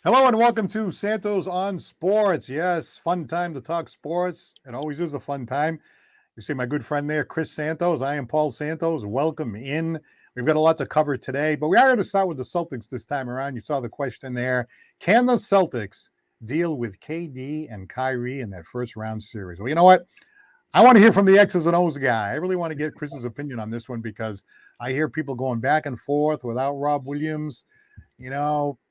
Hello and welcome to Santos on Sports. Yes, fun time to talk sports. It always is a fun time. You see my good friend there, Chris Santos. I am Paul Santos. Welcome in. We've got a lot to cover today, but we are going to start with the Celtics this time around. You saw the question there. Can the Celtics deal with KD and Kyrie in that first round series? Well, you know what? I want to hear from the X's and O's guy. I really want to get Chris's opinion on this one because I hear people going back and forth without Rob Williams.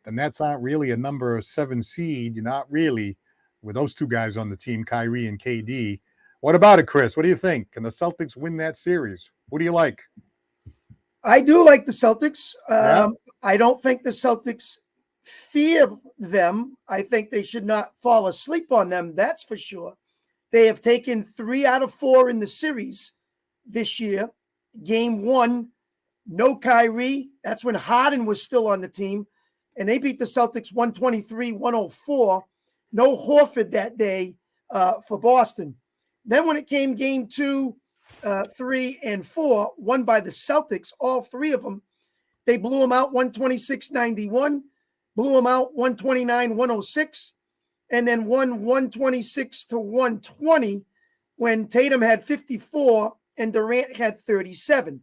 The Nets aren't really a number 7 seed. You're not really with those two guys on the team, Kyrie and KD. What about it, Chris? What do you think? Can the Celtics win that series? What do you like? I do like the Celtics. Yeah. I don't think the Celtics fear them. I think they should not fall asleep on them. That's for sure. They have taken 3 out of 4 in the series this year. Game 1, no Kyrie. That's when Harden was still on the team. And they beat the Celtics 123-104. No Horford that day for Boston. Then when it came game 2, 3, and 4, won by the Celtics, all 3 of them, they blew them out 126-91, blew them out 129-106, and then won 126-120 when Tatum had 54 and Durant had 37.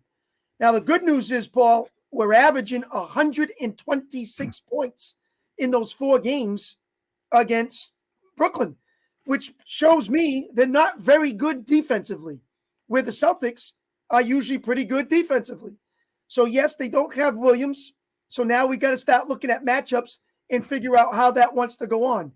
Now, the good news is, Paul, we're averaging 126 points in those 4 games against Brooklyn, which shows me they're not very good defensively, where the Celtics are usually pretty good defensively. So, yes, they don't have Williams. So now we got to start looking at matchups and figure out how that wants to go on.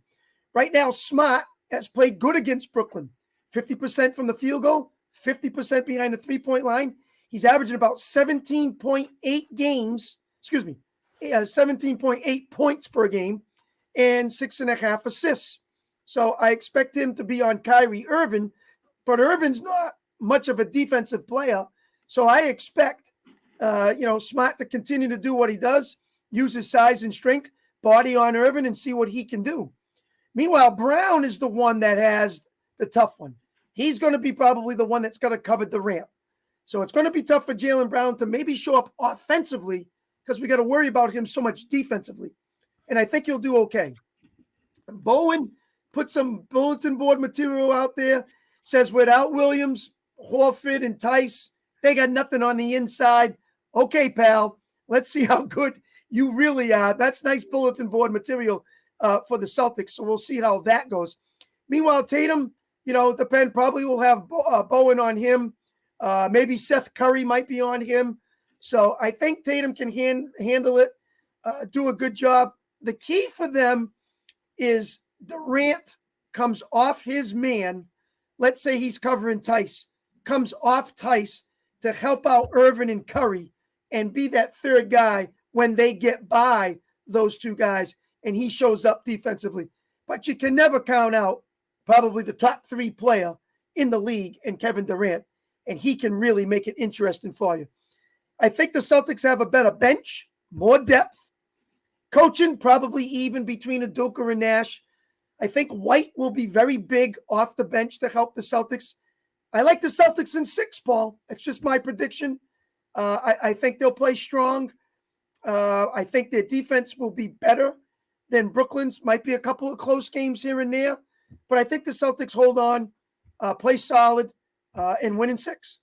Right now, Smart has played good against Brooklyn. 50% from the field goal, 50% behind the three-point line. He's averaging about 17.8 points per game and 6.5 assists. So I expect him to be on Kyrie Irving, but Irving's not much of a defensive player. So I expect, Smart to continue to do what he does, use his size and strength, body on Irving, and see what he can do. Meanwhile, Brown is the one that has the tough one. He's going to be probably the one that's going to cover the ramp. So it's going to be tough for Jaylen Brown to maybe show up offensively because we got to worry about him so much defensively. And I think he'll do okay. Bowen put some bulletin board material out there, says without Williams, Horford, and Tice, they got nothing on the inside. Okay, pal, let's see how good you really are. That's nice bulletin board material for the Celtics, so we'll see how that goes. Meanwhile, Tatum, probably will have Bowen on him. Maybe Seth Curry might be on him. So I think Tatum can handle it, do a good job. The key for them is Durant comes off his man. Let's say he's covering Tice, comes off Tice to help out Irvin and Curry and be that third guy when they get by those 2 guys and he shows up defensively. But you can never count out probably the top 3 player in the league in Kevin Durant, and he can really make it interesting for you. I think the Celtics have a better bench, more depth. Coaching, probably even between Udoka and Nash. I think White will be very big off the bench to help the Celtics. I like the Celtics in 6, Paul. It's just my prediction. I think they'll play strong. I think their defense will be better than Brooklyn's. Might be a couple of close games here and there. But I think the Celtics hold on, play solid, and win in 6.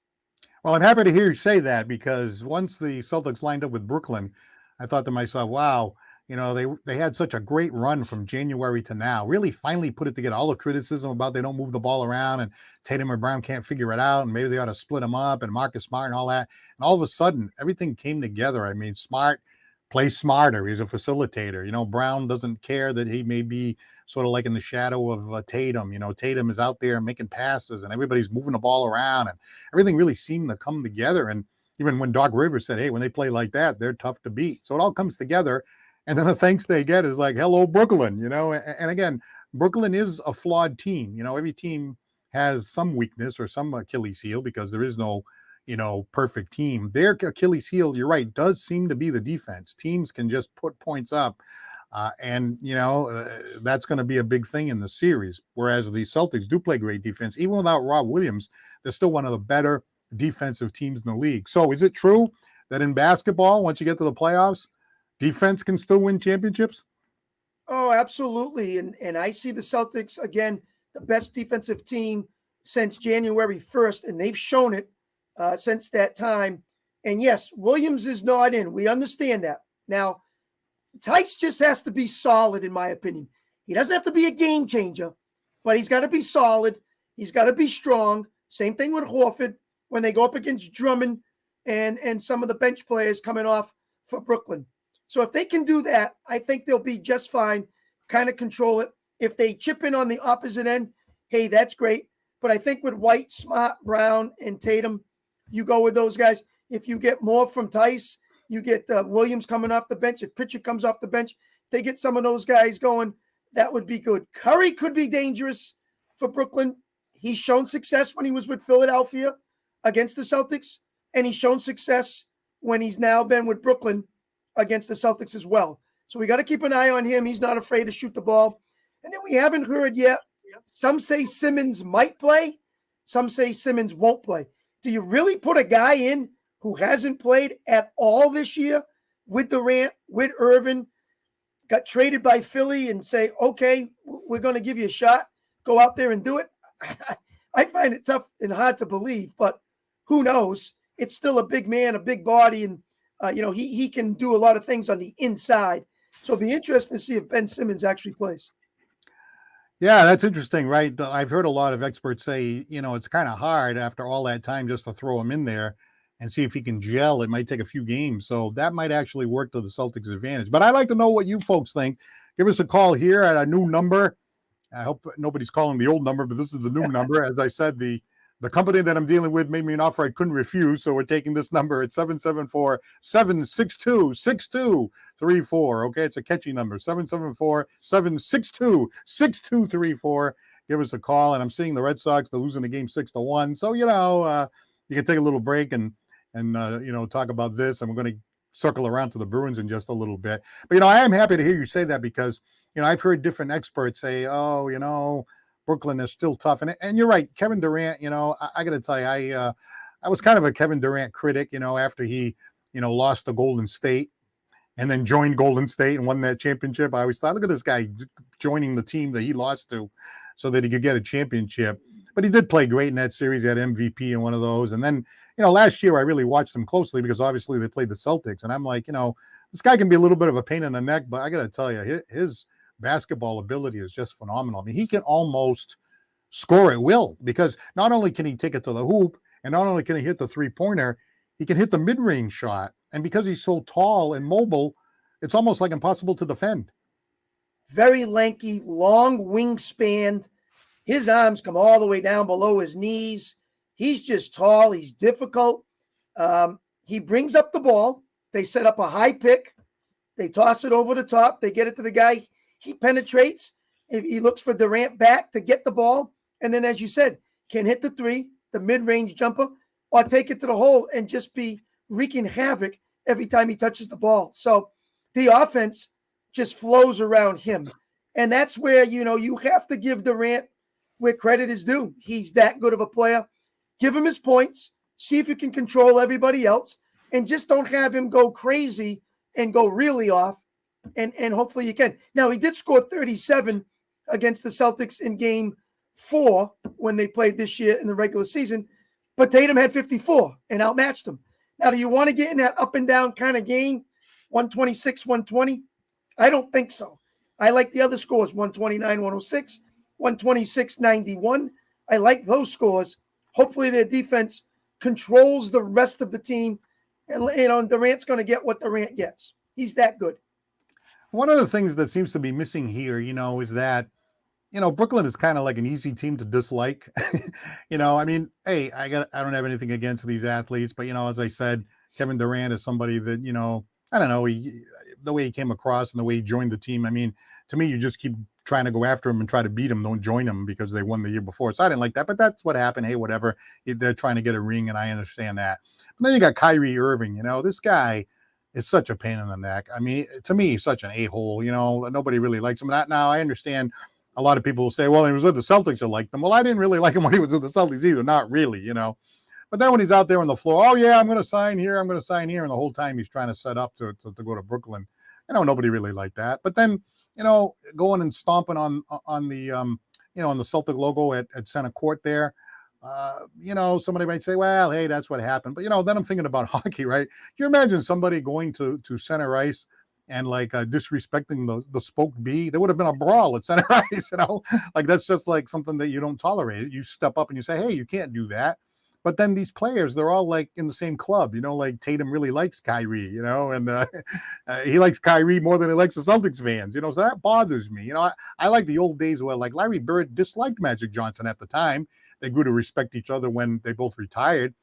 Well, I'm happy to hear you say that because once the Celtics lined up with Brooklyn, I thought to myself, wow, they had such a great run from January to now. Really finally put it together. All the criticism about they don't move the ball around and Tatum and Brown can't figure it out and maybe they ought to split them up and Marcus Smart and all that. And all of a sudden, everything came together. I mean, Smart plays smarter. He's a facilitator. Brown doesn't care that he may be sort of like in the shadow of Tatum. Tatum is out there making passes and everybody's moving the ball around and everything really seemed to come together. And even when Doc Rivers said, hey, when they play like that, they're tough to beat. So it all comes together. And then the thanks they get is like, hello, Brooklyn, And again, Brooklyn is a flawed team. Every team has some weakness or some Achilles heel because there is no, perfect team. Their Achilles heel, you're right, does seem to be the defense. Teams can just put points up. That's going to be a big thing in the series. Whereas the Celtics do play great defense. Even without Rob Williams, they're still one of the better defensive teams in the league. So is it true that in basketball, once you get to the playoffs, defense can still win championships? Oh, absolutely. And I see the Celtics again, the best defensive team since January 1st, and they've shown it since that time. And yes, Williams is not in. We understand that. Now, Tice just has to be solid, in my opinion. He doesn't have to be a game changer, but he's got to be solid. He's got to be strong. Same thing with Horford when they go up against Drummond and some of the bench players coming off for Brooklyn. So if they can do that, I think they'll be just fine, kind of control it. If they chip in on the opposite end, hey, that's great. But I think with White, Smart, Brown, and Tatum, you go with those guys. If you get more from Tice, you get Williams coming off the bench. If Pritchard comes off the bench, they get some of those guys going. That would be good. Curry could be dangerous for Brooklyn. He's shown success when he was with Philadelphia against the Celtics, and he's shown success when he's now been with Brooklyn against the Celtics as well. So we got to keep an eye on him. He's not afraid to shoot the ball. And then we haven't heard yet. Some say Simmons might play. Some say Simmons won't play. Do you really put a guy in who hasn't played at all this year with Durant, with Irvin, got traded by Philly and say, okay, we're going to give you a shot. Go out there and do it. I find it tough and hard to believe, but who knows? It's still a big man, a big body, and he can do a lot of things on the inside. So it'll be interesting to see if Ben Simmons actually plays. Yeah, that's interesting, right? I've heard a lot of experts say, it's kind of hard after all that time just to throw him in there and see if he can gel. It might take a few games. So that might actually work to the Celtics' advantage. But I'd like to know what you folks think. Give us a call here at a new number. I hope nobody's calling the old number, but this is the new number. As I said, the company that I'm dealing with made me an offer I couldn't refuse. So we're taking this number at 774-762-6234. Okay, it's a catchy number, 774-762-6234. Give us a call. And I'm seeing the Red Sox, they're losing the game 6-1. So, you can take a little break and talk about this. And we're going to circle around to the Bruins in just a little bit. But, I am happy to hear you say that because, I've heard different experts say, Brooklyn is still tough. And you're right. Kevin Durant, I got to tell you, I was kind of a Kevin Durant critic, after he, lost to Golden State and then joined Golden State and won that championship. I always thought, look at this guy joining the team that he lost to so that he could get a championship. But he did play great in that series. He had MVP in one of those. And then, last year I really watched him closely because obviously they played the Celtics. And I'm like, this guy can be a little bit of a pain in the neck, but I got to tell you, his basketball ability is just phenomenal. I mean, he can almost score at will because not only can he take it to the hoop and not only can he hit the three-pointer, he can hit the mid-range shot. And because he's so tall and mobile, it's almost like impossible to defend. Very lanky, long wingspan. His arms come all the way down below his knees. He's just tall. He's difficult. He brings up the ball. They set up a high pick. They toss it over the top. They get it to the guy. He penetrates. He looks for Durant back to get the ball. And then, as you said, can hit the three, the mid-range jumper, or take it to the hole and just be wreaking havoc every time he touches the ball. So the offense just flows around him. And that's where, you have to give Durant where credit is due. He's that good of a player. Give him his points. See if you can control everybody else. And just don't have him go crazy and go really off. And hopefully you can. Now, he did score 37 against the Celtics in game 4 when they played this year in the regular season. But Tatum had 54 and outmatched him. Now, do you want to get in that up and down kind of game? 126, 120? I don't think so. I like the other scores, 129, 106, 126, 91. I like those scores. Hopefully their defense controls the rest of the team. And Durant's going to get what Durant gets. He's that good. One of the things that seems to be missing here, is that, Brooklyn is kind of like an easy team to dislike. I mean, hey, I don't have anything against these athletes, but, as I said, Kevin Durant is somebody that, I don't know, the way he came across and the way he joined the team. I mean, to me, you just keep trying to go after him and try to beat him. Don't join him because they won the year before. So I didn't like that, but that's what happened. Hey, whatever. They're trying to get a ring, and I understand that. But then you got Kyrie Irving. This guy is such a pain in the neck. I mean, to me, he's such an a-hole. Nobody really likes him. Now, I understand a lot of people will say, well, he was with the Celtics, I liked him. Well, I didn't really like him when he was with the Celtics either. Not really, But then when he's out there on the floor, oh, yeah, I'm going to sign here. And the whole time he's trying to set up to go to Brooklyn. Nobody really liked that. But then, going and stomping on the on the Celtic logo at center court there. Somebody might say, well, hey, that's what happened. But then I'm thinking about hockey, right? Can you imagine somebody going to center ice and disrespecting the spoked B? There would have been a brawl at center ice, like that's just like something that you don't tolerate. You step up and you say, hey, you can't do that. But then these players, they're all like in the same club, like Tatum really likes Kyrie, and he likes Kyrie more than he likes the Celtics fans, so that bothers me. I like the old days where like Larry Bird disliked Magic Johnson at the time. They grew to respect each other when they both retired.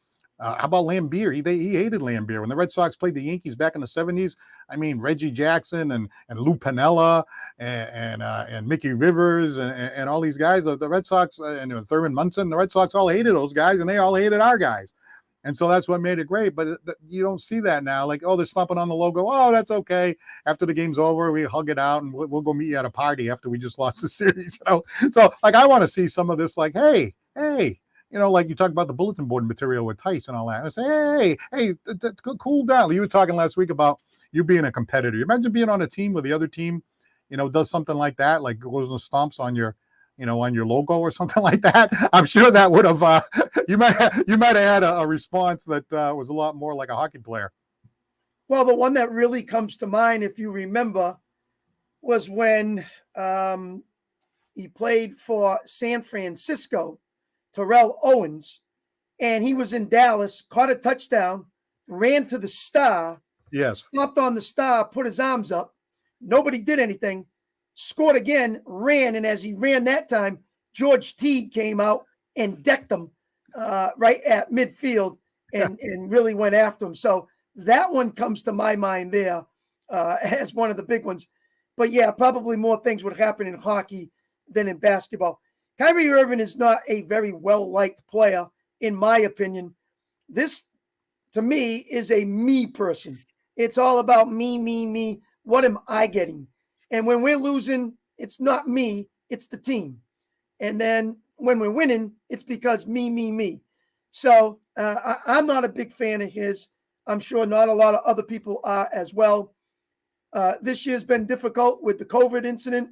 How about Lambeer? He hated Lambeer. When the Red Sox played the Yankees back in the 70s, I mean, Reggie Jackson and Lou Piniella and Mickey Rivers and all these guys, the Red Sox and Thurman Munson, the Red Sox all hated those guys, and they all hated our guys. And so that's what made it great. But you don't see that now. Like, oh, they're slumping on the logo. Oh, that's okay. After the game's over, we hug it out and we'll go meet you at a party after we just lost the series. So like I want to see some of this. Like, hey. Like you talk about the bulletin board material with Tice and all that. I say, hey, cool down. You were talking last week about you being a competitor. You imagine being on a team where the other team, does something like that, like goes and stomps on your, on your logo or something like that. I'm sure that would have, you might have had a response that was a lot more like a hockey player. Well, the one that really comes to mind, if you remember, was when he played for San Francisco, Terrell Owens, and he was in Dallas, caught a touchdown, ran to the star, yes, stomped on the star, put his arms up. Nobody did anything, scored again, ran, and as he ran that time, George Teague came out and decked him right at midfield and really went after him. So that one comes to my mind there as one of the big ones. But yeah, probably more things would happen in hockey than in basketball. Kyrie Irving is not a very well-liked player, in my opinion. This, to me, is a me person. It's all about me. What am I getting? And when we're losing, it's not me, it's the team. And then when we're winning, it's because me. So I'm not a big fan of his. I'm sure not a lot of other people are as well. This year's been difficult with the COVID incident.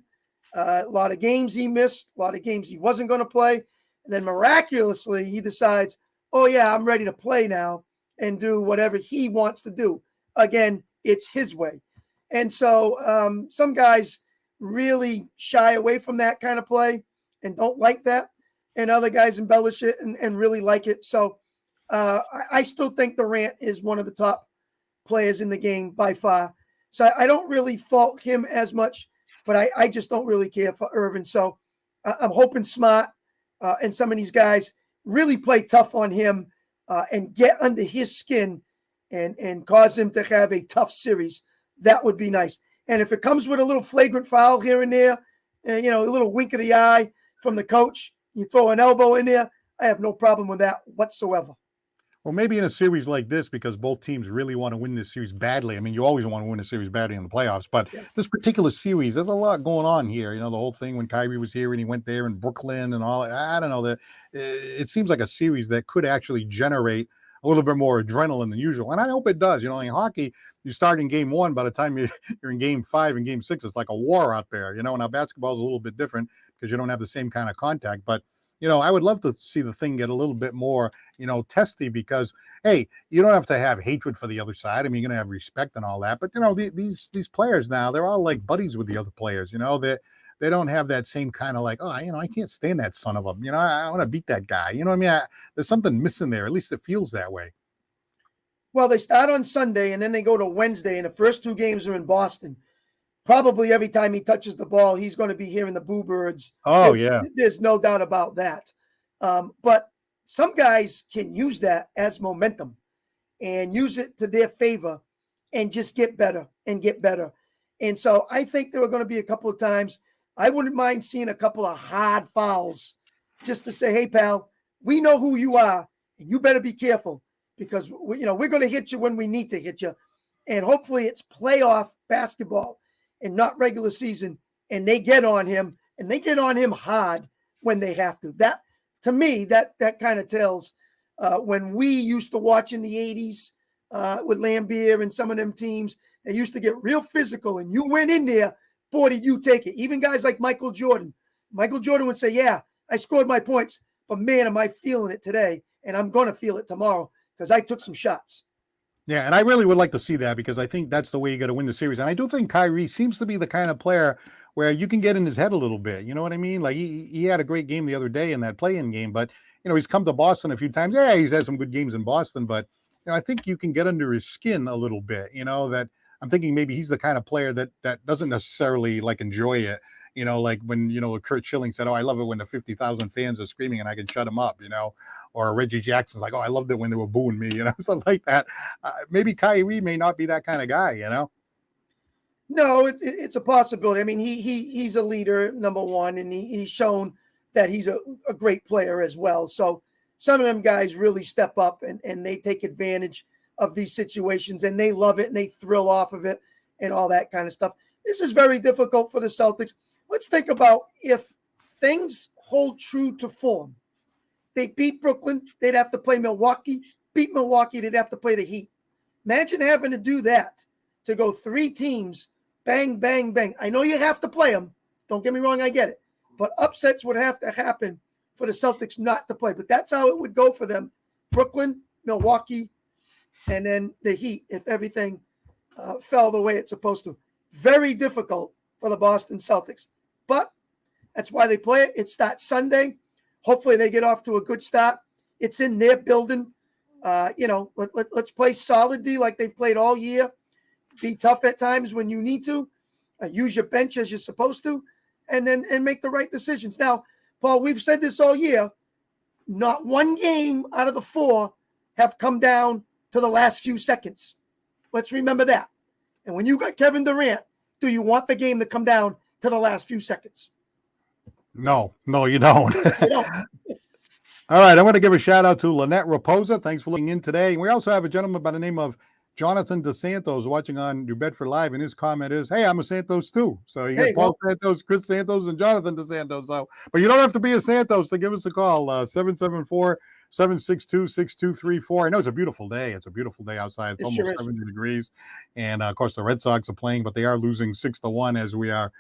A lot of games he missed, a lot of games he wasn't going to play. And then miraculously, he decides, oh, yeah, I'm ready to play now and do whatever he wants to do. Again, it's his way. And so some guys really shy away from that kind of play and don't like that. And other guys embellish it and really like it. So I still think Durant is one of the top players in the game by far. So I don't really fault him as much. But I just don't really care for Irvin. So I'm hoping Smart and some of these guys really play tough on him and get under his skin and cause him to have a tough series. That would be nice. And if it comes with a little flagrant foul here and there, and, a little wink of the eye from the coach, you throw an elbow in there, I have no problem with that whatsoever. Well, maybe in a series like this, because both teams really want to win this series badly. I mean, you always want to win a series badly in the playoffs, but this particular series, there's a lot going on here. The whole thing when Kyrie was here and he went there in Brooklyn and all. I don't know that it seems like a series that could actually generate a little bit more adrenaline than usual, and I hope it does. In hockey, you start in game one. By the time you're in game 5 and game 6, it's like a war out there. Now basketball is a little bit different because you don't have the same kind of contact, but. I would love to see the thing get a little bit more, testy because, hey, you don't have to have hatred for the other side. I mean, you're going to have respect and all that. But, these players now, they're all like buddies with the other players, they don't have that same kind of like, oh, I can't stand that son of a, I want to beat that guy. What I mean? There's something missing there. At least it feels that way. Well, they start on Sunday and then they go to Wednesday, and the first 2 games are in Boston. Probably every time he touches the ball, he's going to be hearing the Boo Birds. Oh, yeah. There's no doubt about that. But some guys can use that as momentum and use it to their favor and just get better and get better. And so I think there are going to be a couple of times I wouldn't mind seeing a couple of hard fouls just to say, hey, pal, we know who you are, and you better be careful because, we're going to hit you when we need to hit you. And hopefully it's playoff basketball and not regular season, and they get on him, and they get on him hard when they have to. That, to me, that kind of tells when we used to watch in the 80s with Lambeer and some of them teams, They used to get real physical, and you went in there, boy, did you take it. Even guys like Michael Jordan. Michael Jordan would say, yeah, I scored my points, but man, am I feeling it today, and I'm going to feel it tomorrow because I took some shots. Yeah, and I really would like to see that because I think that's the way you got to win the series. And I do think Kyrie seems to be the kind of player where you can get in his head a little bit. You know what I mean? Like he had a great game the other day in that play-in game, but he's come to Boston a few times. Yeah, he's had some good games in Boston, but I think you can get under his skin a little bit. That I'm thinking maybe he's the kind of player that doesn't necessarily like enjoy it. Like when, Kurt Schilling said, oh, I love it when the 50,000 fans are screaming and I can shut them up, or Reggie Jackson's like, oh, I loved it when they were booing me, something like that. Maybe Kyrie may not be that kind of guy, No, it's a possibility. I mean, he's a leader, number one, and he's shown that he's a great player as well. So some of them guys really step up and they take advantage of these situations and they love it and they thrill off of it and all that kind of stuff. This is very difficult for the Celtics. Let's think about if things hold true to form. They beat Brooklyn, they'd have to play Milwaukee. Beat Milwaukee, they'd have to play the Heat. Imagine having to do that, to go 3 teams, bang, bang, bang. I know you have to play them. Don't get me wrong, I get it. But upsets would have to happen for the Celtics not to play. But that's how it would go for them. Brooklyn, Milwaukee, and then the Heat if everything fell the way it's supposed to. Very difficult for the Boston Celtics. But that's why they play it. It starts Sunday. Hopefully they get off to a good start. It's in their building. Let's play solidly like they've played all year. Be tough at times when you need to. Use your bench as you're supposed to. And make the right decisions. Now, Paul, we've said this all year. Not one game out of the 4 have come down to the last few seconds. Let's remember that. And when you got Kevin Durant, do you want the game to come down to the last few seconds? No, you don't. You don't. All right, I'm going to give a shout out to Lynette Raposa. Thanks for looking in today. We also have a gentleman by the name of Jonathan DeSantos watching on New Bedford Live, and his comment is, hey, I'm a Santos too. So you got Paul Santos, Chris Santos, and Jonathan DeSantos. So, but you don't have to be a Santos to give us a call, 774-762-6234. I know it's a beautiful day. It's a beautiful day outside. It's almost 70 degrees. And, of course, the Red Sox are playing, but they are losing 6-1 as we are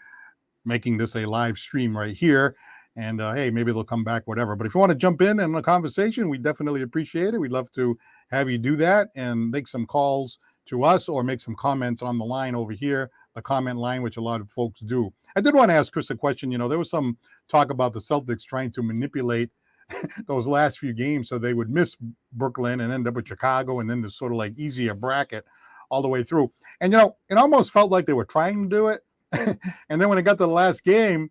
making this a live stream right here. And, hey, maybe they'll come back, whatever. But if you want to jump in the conversation, we definitely appreciate it. We'd love to have you do that and make some calls to us or make some comments on the line over here, the comment line, which a lot of folks do. I did want to ask Chris a question. There was some talk about the Celtics trying to manipulate those last few games so they would miss Brooklyn and end up with Chicago and then this sort of like easier bracket all the way through. And, it almost felt like they were trying to do it. And then when it got to the last game,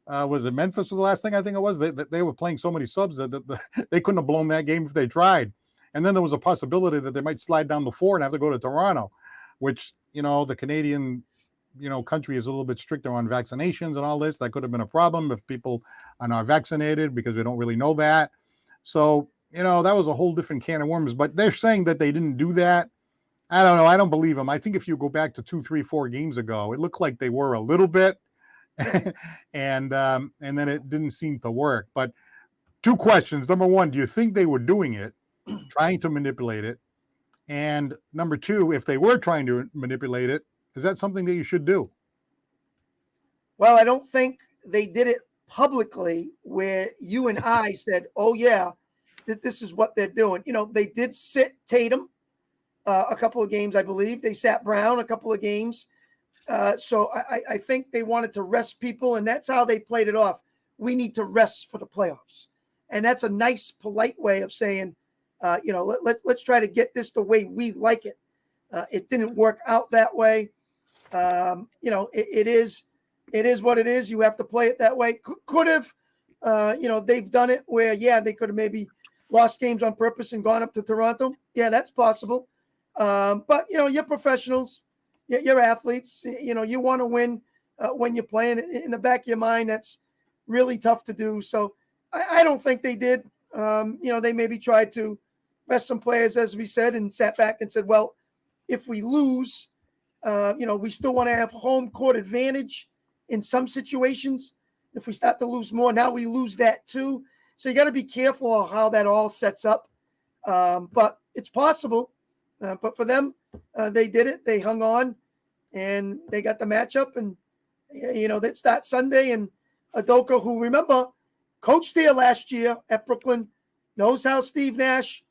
was it Memphis was the last thing I think it was? They were playing so many subs that they couldn't have blown that game if they tried. And then there was a possibility that they might slide down to 4 and have to go to Toronto, which, the Canadian, country is a little bit stricter on vaccinations and all this. That could have been a problem if people are not vaccinated because we don't really know that. So, that was a whole different can of worms. But they're saying that they didn't do that. I don't know. I don't believe them. I think if you go back to 2, 3, 4 games ago, it looked like they were a little bit. and then it didn't seem to work. But 2 questions. Number 1, do you think they were doing it, trying to manipulate it? And number 2, if they were trying to manipulate it, is that something that you should do? Well, I don't think they did it publicly where you and I said, oh, yeah, that this is what they're doing. They did sit Tatum a couple of games, I believe. They sat Brown a couple of games. So I think they wanted to rest people, and that's how they played it off. We need to rest for the playoffs. And that's a nice, polite way of saying, let's try to get this the way we like it. It didn't work out that way. It is what it is. You have to play it that way. Could have, they've done it where, they could have maybe lost games on purpose and gone up to Toronto. Yeah, that's possible. But, you're professionals. You're athletes. You want to win when you're playing. In the back of your mind, that's really tough to do. So I don't think they did. They maybe tried to rest some players, as we said, and sat back and said, well, if we lose, we still want to have home court advantage in some situations. If we start to lose more, now we lose that too. So you got to be careful of how that all sets up. But it's possible. But for them, they did it. They hung on. and they got the matchup, and that's that Sunday. And Udoka, who, remember, coached there last year at Brooklyn, knows how Steve Nash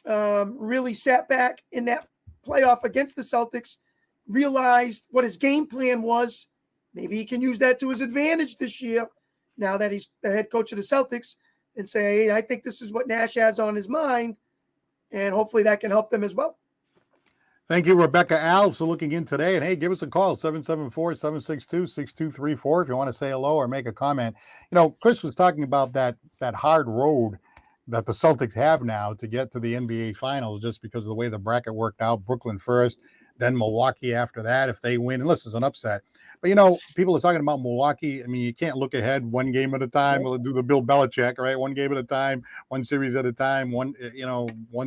really sat back in that playoff against the Celtics, realized what his game plan was. Maybe he can use that to his advantage this year, now that he's the head coach of the Celtics, and say, hey, I think this is what Nash has on his mind, and hopefully that can help them as well. Thank you, Rebecca Alves, for looking in today. And hey, give us a call, 774-762-6234, if you want to say hello or make a comment. Chris was talking about that hard road that the Celtics have now to get to the NBA Finals, just because of the way the bracket worked out. Brooklyn first, then Milwaukee after that, if they win, unless it's an upset. But, people are talking about Milwaukee. I mean, you can't look ahead one game at a time. We'll do the Bill Belichick, right? One game at a time, one series at a time, one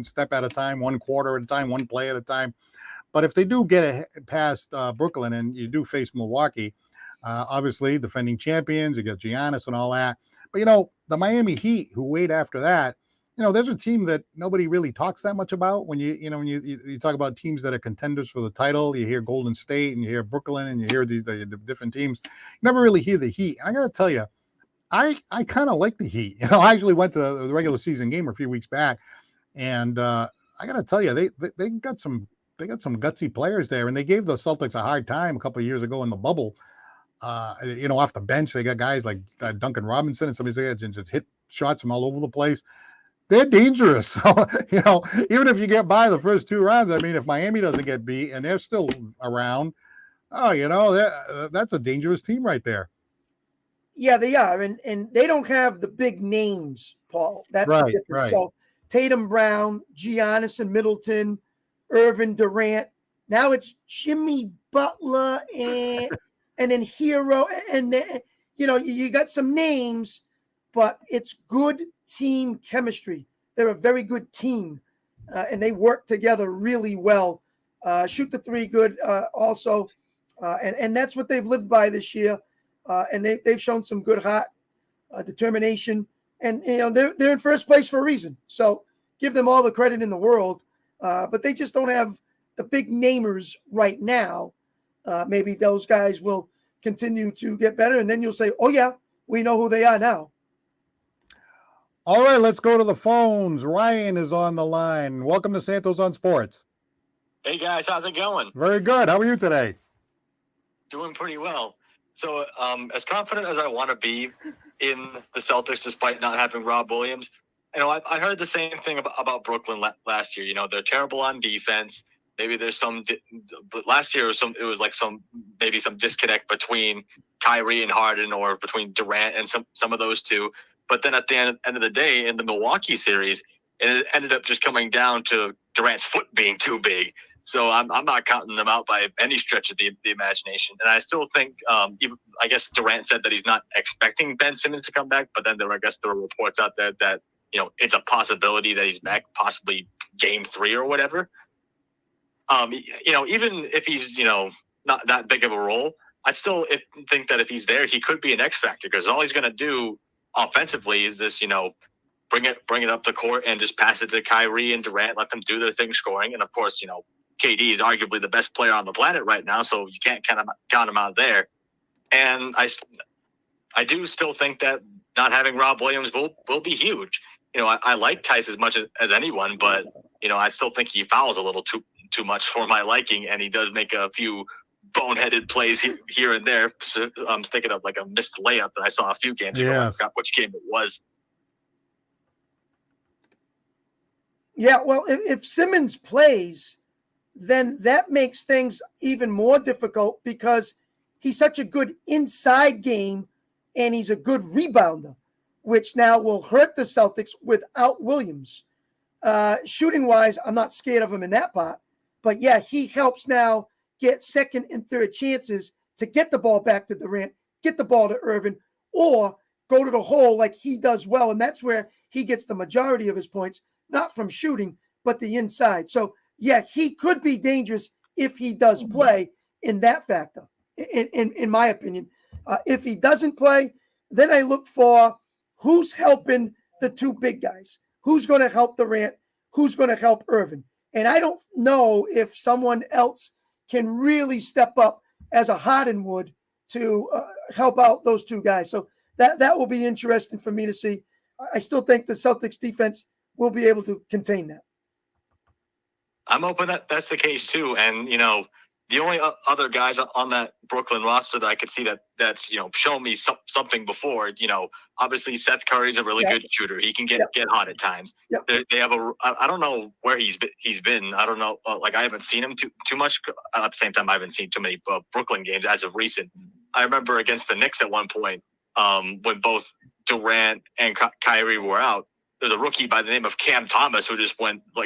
step at a time, one quarter at a time, one play at a time. But if they do get past Brooklyn and you do face Milwaukee, obviously defending champions, you got Giannis and all that. But, the Miami Heat, who wait after that, there's a team that nobody really talks that much about. When you talk about teams that are contenders for the title, you hear Golden State and you hear Brooklyn and you hear the different teams. You never really hear the Heat. I got to tell you, I kind of like the Heat. I actually went to the regular season game a few weeks back, and I got to tell you, they got some gutsy players there, and they gave the Celtics a hard time a couple of years ago in the bubble. Off the bench, they got guys like Duncan Robinson and some of these guys just hit shots from all over the place. They're dangerous. So, even if you get by the first two rounds, I mean, if Miami doesn't get beat and they're still around, that's a dangerous team right there. Yeah, they are. And they don't have the big names, Paul. That's the difference. Right. So Tatum, Brown, Giannis and Middleton, Irvin, Durant. Now it's Jimmy Butler and then Hero. And, you got some names, but it's good team chemistry. They're a very good team, and they work together really well. Shoot the three good also, and that's what they've lived by this year. And they've shown some good heart, determination, and they're in first place for a reason. So give them all the credit in the world, but they just don't have the big namers right now. Maybe those guys will continue to get better, and then you'll say, "Oh yeah, we know who they are now." All right, let's go to the phones. Ryan is on the line. Welcome to Santos on Sports. Hey, guys. How's it going? Very good. How are you today? Doing pretty well. So as confident as I want to be in the Celtics, despite not having Rob Williams, I heard the same thing about Brooklyn last year. They're terrible on defense. Maybe there's but last year it was like some disconnect between Kyrie and Harden, or between Durant and some of those two. But then at the end of the day, in the Milwaukee series, it ended up just coming down to Durant's foot being too big. So I'm not counting them out by any stretch of the imagination. And I still think, I guess Durant said that he's not expecting Ben Simmons to come back, but then there are reports out there that, it's a possibility that he's back, possibly game 3 or whatever. Even if he's, not that big of a role, I still think that if he's there, he could be an X factor, because all he's going to do offensively is this, bring it up the court and just pass it to Kyrie and Durant, let them do their thing scoring. And of course, KD is arguably the best player on the planet right now, so you can't count him out there. And I do still think that not having Rob Williams will be huge. I like Tice as much as anyone, but I still think he fouls a little too much for my liking, and he does make a few boneheaded plays here and there. So I'm thinking of like a missed layup that I saw a few games ago. I forgot which game it was. Yeah, well, if Simmons plays, then that makes things even more difficult, because he's such a good inside game and he's a good rebounder, which now will hurt the Celtics without Williams. Shooting wise, I'm not scared of him in that part, but yeah, he helps now get second and third chances to get the ball back to Durant, get the ball to Irvin, or go to the hole like he does well. And that's where he gets the majority of his points, not from shooting, but the inside. So yeah, he could be dangerous if he does play in that factor, in my opinion. If he doesn't play, then I look for who's helping the two big guys. Who's going to help Durant? Who's going to help Irvin? And I don't know if someone else can really step up as a Harden would to help out those two guys. So that will be interesting for me to see. I still think the Celtics defense will be able to contain that. I'm hoping that that's the case too. And, the only other guys on that Brooklyn roster that I could see that's shown me something before, obviously Seth Curry's a really good shooter. He can get hot at times. Yep. They have I don't know where he's been. I don't know. I haven't seen him too much. At the same time, I haven't seen too many Brooklyn games as of recent. I remember against the Knicks at one point when both Durant and Kyrie were out. There's a rookie by the name of Cam Thomas who just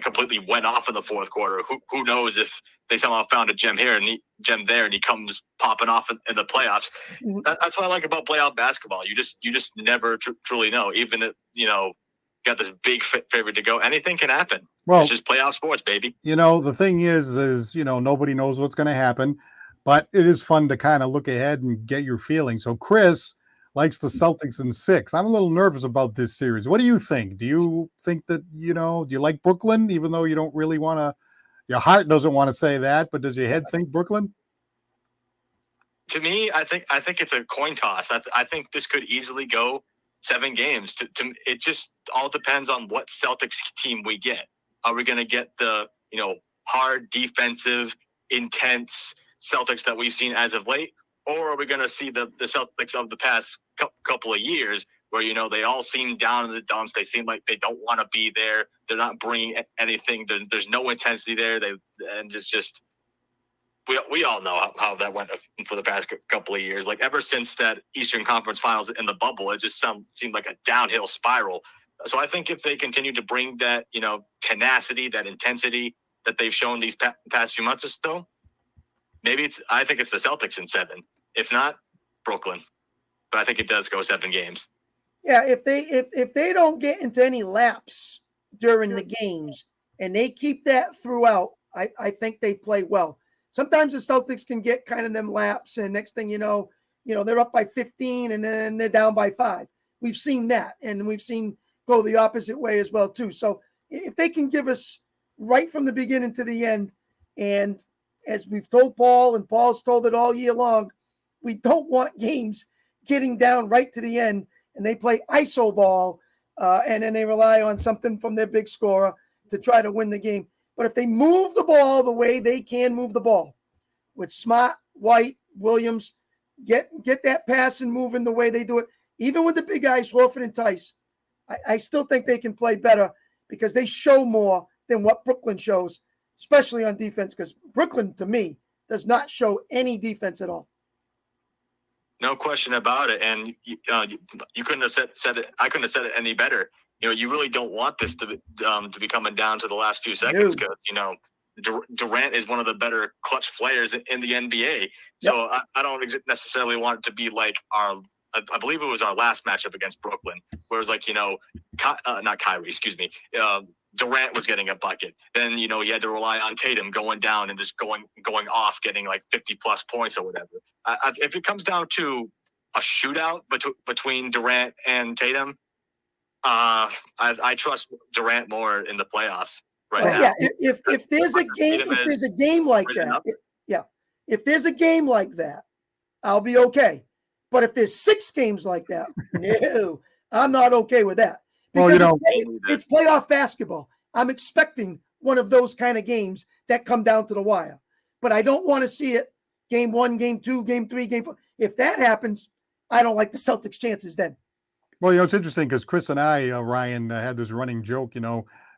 completely went off in the fourth quarter. Who knows if they somehow found a gem here and gem there, and he comes popping off in the playoffs. Mm-hmm. That's what I like about playoff basketball. You just never truly know. Even if got this big favorite to go, anything can happen. Well, it's just playoff sports, baby. The thing is nobody knows what's going to happen, but it is fun to kind of look ahead and get your feeling. So Chris likes the Celtics in 6. I'm a little nervous about this series. What do you think? Do you think that, do you like Brooklyn, even though you don't really want to, your heart doesn't want to say that, but does your head think Brooklyn? To me, I think it's a coin toss. I think this could easily go 7 games. It just all depends on what Celtics team we get. Are we going to get the, hard defensive, intense Celtics that we've seen as of late? Or are we going to see the Celtics of the past couple of years where, they all seem down in the dumps. They seem like they don't want to be there. They're not bringing anything. There's no intensity there. We all know how that went for the past couple of years. Like ever since that Eastern Conference Finals in the bubble, it just seemed like a downhill spiral. So I think if they continue to bring that, tenacity, that intensity that they've shown these past few months or so, I think it's the Celtics in 7. If not, Brooklyn. But I think it does go 7 games. Yeah, if they don't get into any laps during the games and they keep that throughout, I think they play well. Sometimes the Celtics can get kind of them laps, and next thing you know, they're up by 15 and then they're down by 5. We've seen that, and we've seen go the opposite way as well too. So if they can give us right from the beginning to the end, and as we've told Paul, and Paul's told it all year long, we don't want games getting down right to the end and they play iso ball and then they rely on something from their big scorer to try to win the game. But if they move the ball the way they can move the ball with Smart, White, Williams, get that passing moving the way they do it, even with the big guys, Horford and Tice, I still think they can play better because they show more than what Brooklyn shows, especially on defense, because Brooklyn, to me, does not show any defense at all. No question about it. And you couldn't have said it. I couldn't have said it any better. You really don't want this to be coming down to the last few seconds because, Durant is one of the better clutch players in the NBA. So yep. I don't necessarily want it to be like I believe it was our last matchup against Brooklyn, where it was like, not Kyrie, excuse me. Durant was getting a bucket. Then, you had to rely on Tatum going down and just going off, getting like 50 plus points or whatever. If it comes down to a shootout between Durant and Tatum, I trust Durant more in the playoffs now. Yeah, if there's a game like that, if there's a game like that, I'll be okay. But if there's 6 games like that, no, I'm not okay with that. Because it's playoff basketball. I'm expecting one of those kind of games that come down to the wire. But I don't want to see it game 1, game 2, game 3, game 4. If that happens, I don't like the Celtics' chances then. Well, it's interesting because Chris and I, Ryan, had this running joke,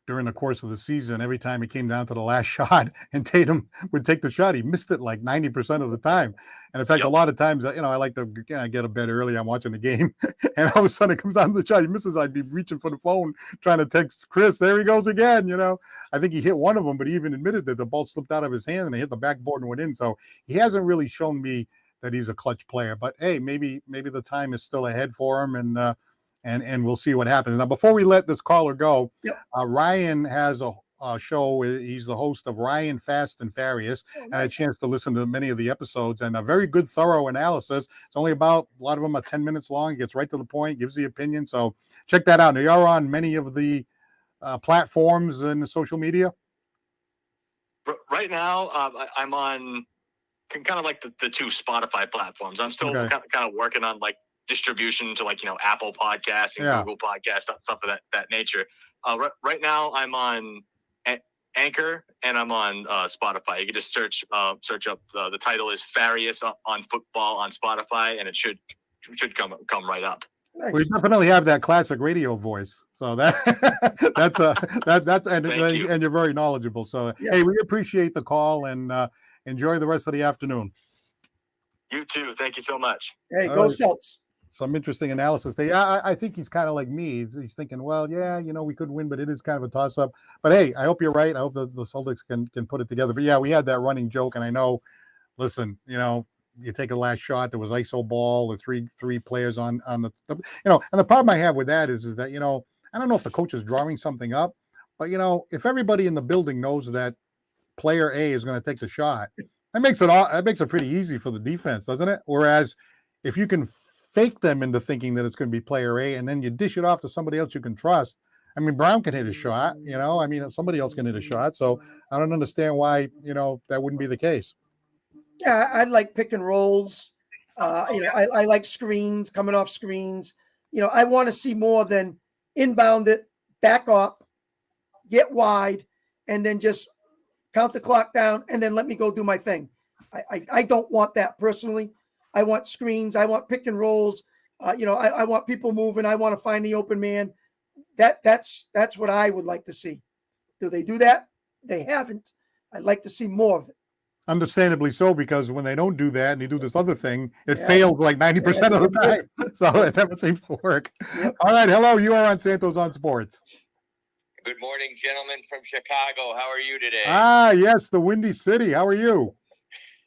during the course of the season. Every time it came down to the last shot and Tatum would take the shot, he missed it like 90% of the time. And in fact, a lot of times, I like to get to bed early. I'm watching the game and all of a sudden it comes down to the shot. He misses. I'd be reaching for the phone, trying to text Chris. There he goes again. I think he hit one of them, but he even admitted that the ball slipped out of his hand and he hit the backboard and went in. So he hasn't really shown me that he's a clutch player, but hey, maybe the time is still ahead for him. And we'll see what happens. Now, before we let this caller go, Ryan has a show. He's the host of Ryan Fast and Furious. I had a chance to listen to many of the episodes and a very good, thorough analysis. It's only about, a lot of them are 10 minutes long. It gets right to the point, gives the opinion. So check that out. Now, you're on many of the platforms and the social media? Right now, I'm on kind of like the two Spotify platforms. I'm still Okay. kind of working on like distribution to like, Apple Podcasts and Yeah. Google Podcasts, stuff of that nature. Right now I'm on Anchor and I'm on Spotify. You can just search up the title is Farius on football on Spotify, and it should come right up. Nice. We definitely have that classic radio voice, so that's and Thank you. and you're very knowledgeable. So Yeah. hey, we appreciate the call and enjoy the rest of the afternoon. You too. Thank you so much. Hey, All go right. Celts. Some interesting analysis. I think he's kind of like me. He's thinking, well, yeah, we could win, but it is kind of a toss up. But hey, I hope you're right. I hope the Celtics can put it together. But yeah, we had that running joke, and I know. Listen, you take a last shot. There was iso ball. The three players on the and the problem I have with that is that I don't know if the coach is drawing something up, but if everybody in the building knows that player A is going to take the shot, that makes it pretty easy for the defense, doesn't it? Whereas if you can fake them into thinking that it's going to be player A and then you dish it off to somebody else you can trust. I mean, Brown can hit a shot, I mean, somebody else can hit a shot. So I don't understand why, that wouldn't be the case. Yeah, I like pick and rolls. I like screens, coming off screens. I want to see more than inbound it, back up, get wide, and then just count the clock down and then let me go do my thing. I don't want that personally. I want screens. I want pick and rolls. I want people moving. I want to find the open man. That's what I would like to see. Do they do that? They haven't. I'd like to see more of it. Understandably so, because when they don't do that and they do this other thing, it fails like 90% of the time. So it never seems to work. Yep. All right. Hello. You are on Santos on Sports. Good morning, gentlemen from Chicago. How are you today? Ah, yes. The Windy City. How are you?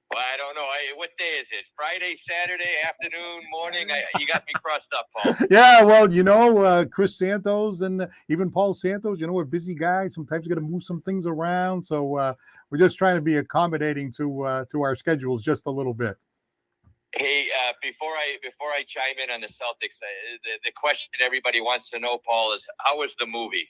Well, I don't know. What day is it? Friday, Saturday, afternoon, morning? You got me crossed up, Paul. Yeah, well, Chris Santos and even Paul Santos, we're busy guys. Sometimes we got to move some things around. So we're just trying to be accommodating to our schedules just a little bit. Hey, before I chime in on the Celtics, the question everybody wants to know, Paul, is how was the movie?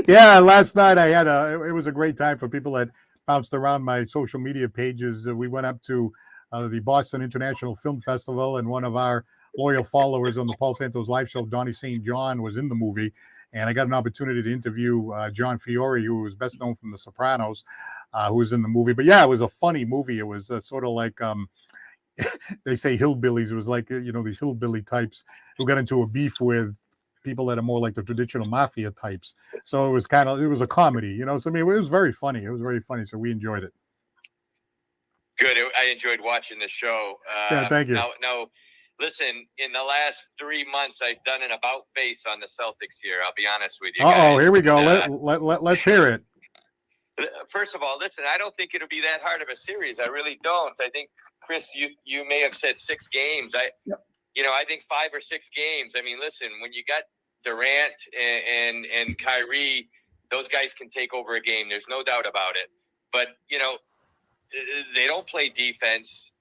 Yeah, last night it was a great time for people that bounced around my social media pages. We went up to the Boston International Film Festival, and one of our loyal followers on the Paul Santos live show, Donnie St. John, was in the movie. And I got an opportunity to interview John Fiore, who was best known from The Sopranos, who was in the movie. But yeah, it was a funny movie. It was sort of like they say hillbillies. It was like, these hillbilly types who got into a beef with people that are more like the traditional mafia types. So it was a comedy, So I mean, it was very funny. It was very funny. So we enjoyed it. Good. I enjoyed watching the show. Yeah, thank you. Now, listen, in the last 3 months, I've done an about face on the Celtics here. I'll be honest with you. Uh-oh, here we go. Let's hear it. First of all, listen, I don't think it'll be that hard of a series. I really don't. I think, Chris, you may have said 6 games. I think 5 or 6 games. I mean, listen, when you got Durant and Kyrie, those guys can take over a game. There's no doubt about it. But, they don't play defense.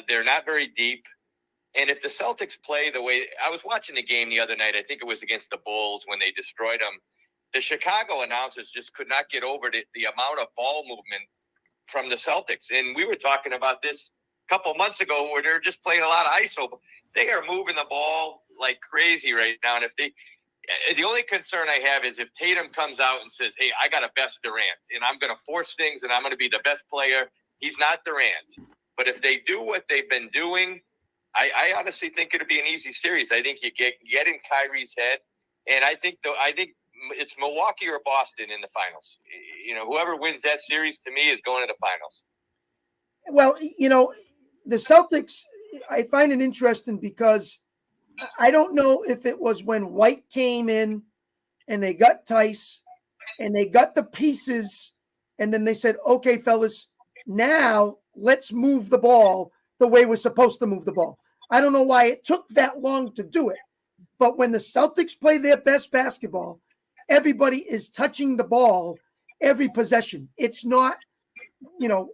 They're not very deep. And if the Celtics play the way – I was watching the game the other night. I think it was against the Bulls when they destroyed them. The Chicago announcers just could not get over the amount of ball movement from the Celtics. And we were talking about this a couple of months ago where they're just playing a lot of ISO. They are moving the ball like crazy right now. And the only concern I have is if Tatum comes out and says, hey, I got to best Durant, and I'm going to force things, and I'm going to be the best player. He's not Durant. But if they do what they've been doing, I honestly think it'll be an easy series. I think you get in Kyrie's head, and I think it's Milwaukee or Boston in the finals. Whoever wins that series, to me, is going to the finals. Well, the Celtics, I find it interesting because I don't know if it was when White came in and they got Tice and they got the pieces, and then they said, okay, fellas, now let's move the ball the way we're supposed to move the ball. I don't know why it took that long to do it, but when the Celtics play their best basketball, everybody is touching the ball every possession. It's not,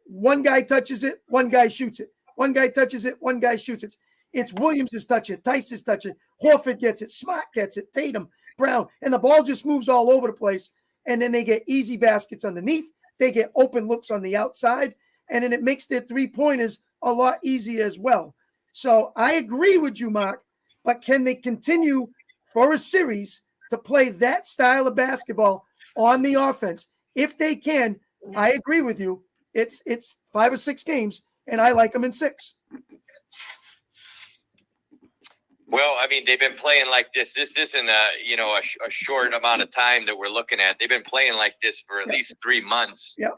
one guy touches it, one guy shoots it. One guy touches it, one guy shoots it. It's Williams is touching it, Tice is touching it, Horford gets it, Smart gets it, Tatum, Brown, and the ball just moves all over the place. And then they get easy baskets underneath. They get open looks on the outside. and then it makes their 3-pointers a lot easier as well. So I agree with you, Mark, but can they continue for a series to play that style of basketball on the offense? If they can, I agree with you. It's 5 or 6 games, and I like them in 6. Well, I mean, they've been playing like this. This isn't a short amount of time that we're looking at. They've been playing like this for at least 3 months. Yep.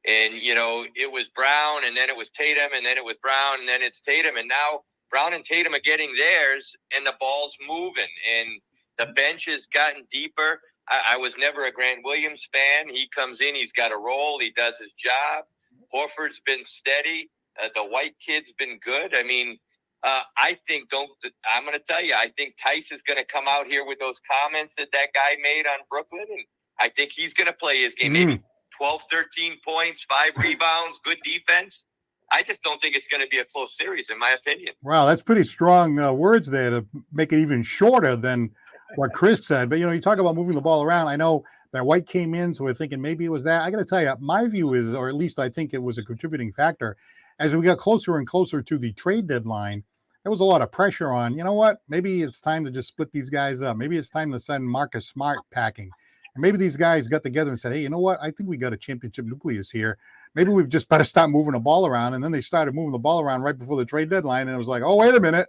And, it was Brown, and then it was Tatum, and then it was Brown, and then it's Tatum. And now Brown and Tatum are getting theirs, and the ball's moving. And the bench has gotten deeper. I was never a Grant Williams fan. He comes in, he's got a role, he does his job. Horford's been steady. The white kid's been good. I mean, I'm going to tell you, I think Tice is going to come out here with those comments that guy made on Brooklyn, and I think he's going to play his game. Maybe 12, 13 points, 5 rebounds, good defense. I just don't think it's going to be a close series, in my opinion. Wow, that's pretty strong words there to make it even shorter than what Chris said. But, you talk about moving the ball around. I know that White came in, so we're thinking maybe it was that. I got to tell you, my view is, or at least I think it was a contributing factor, as we got closer and closer to the trade deadline, there was a lot of pressure on, you know what, maybe it's time to just split these guys up. Maybe it's time to send Marcus Smart packing. And maybe these guys got together and said, hey, you know what, I think we got a championship nucleus here. Maybe we've just better stop moving the ball around. And then they started moving the ball around right before the trade deadline. And it was like, oh, wait a minute,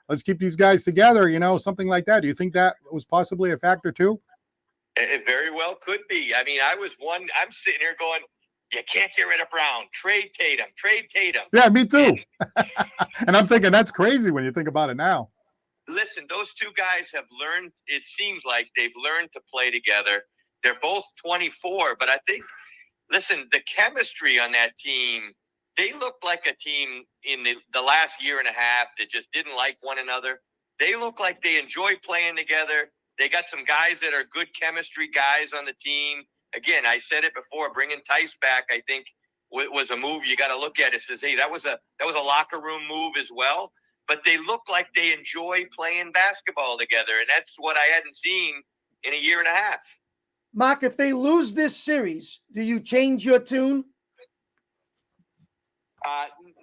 let's keep these guys together, something like that. Do you think that was possibly a factor too? It very well could be. I mean, I'm sitting here going, you can't get rid of Brown. Trade Tatum. Yeah, me too. And I'm thinking that's crazy when you think about it now. Listen, those two guys have learned, it seems like they've learned to play together. They're both 24, but I think, listen, the chemistry on that team, they look like a team in the last year and a half that just didn't like one another. They look like they enjoy playing together. They got some guys that are good chemistry guys on the team. Again, I said it before, bringing Tice back, I think was a move you got to look at. It says, hey, that was a locker room move as well. But they look like they enjoy playing basketball together, and that's what I hadn't seen in a year and a half. Mark, if they lose this series, do you change your tune?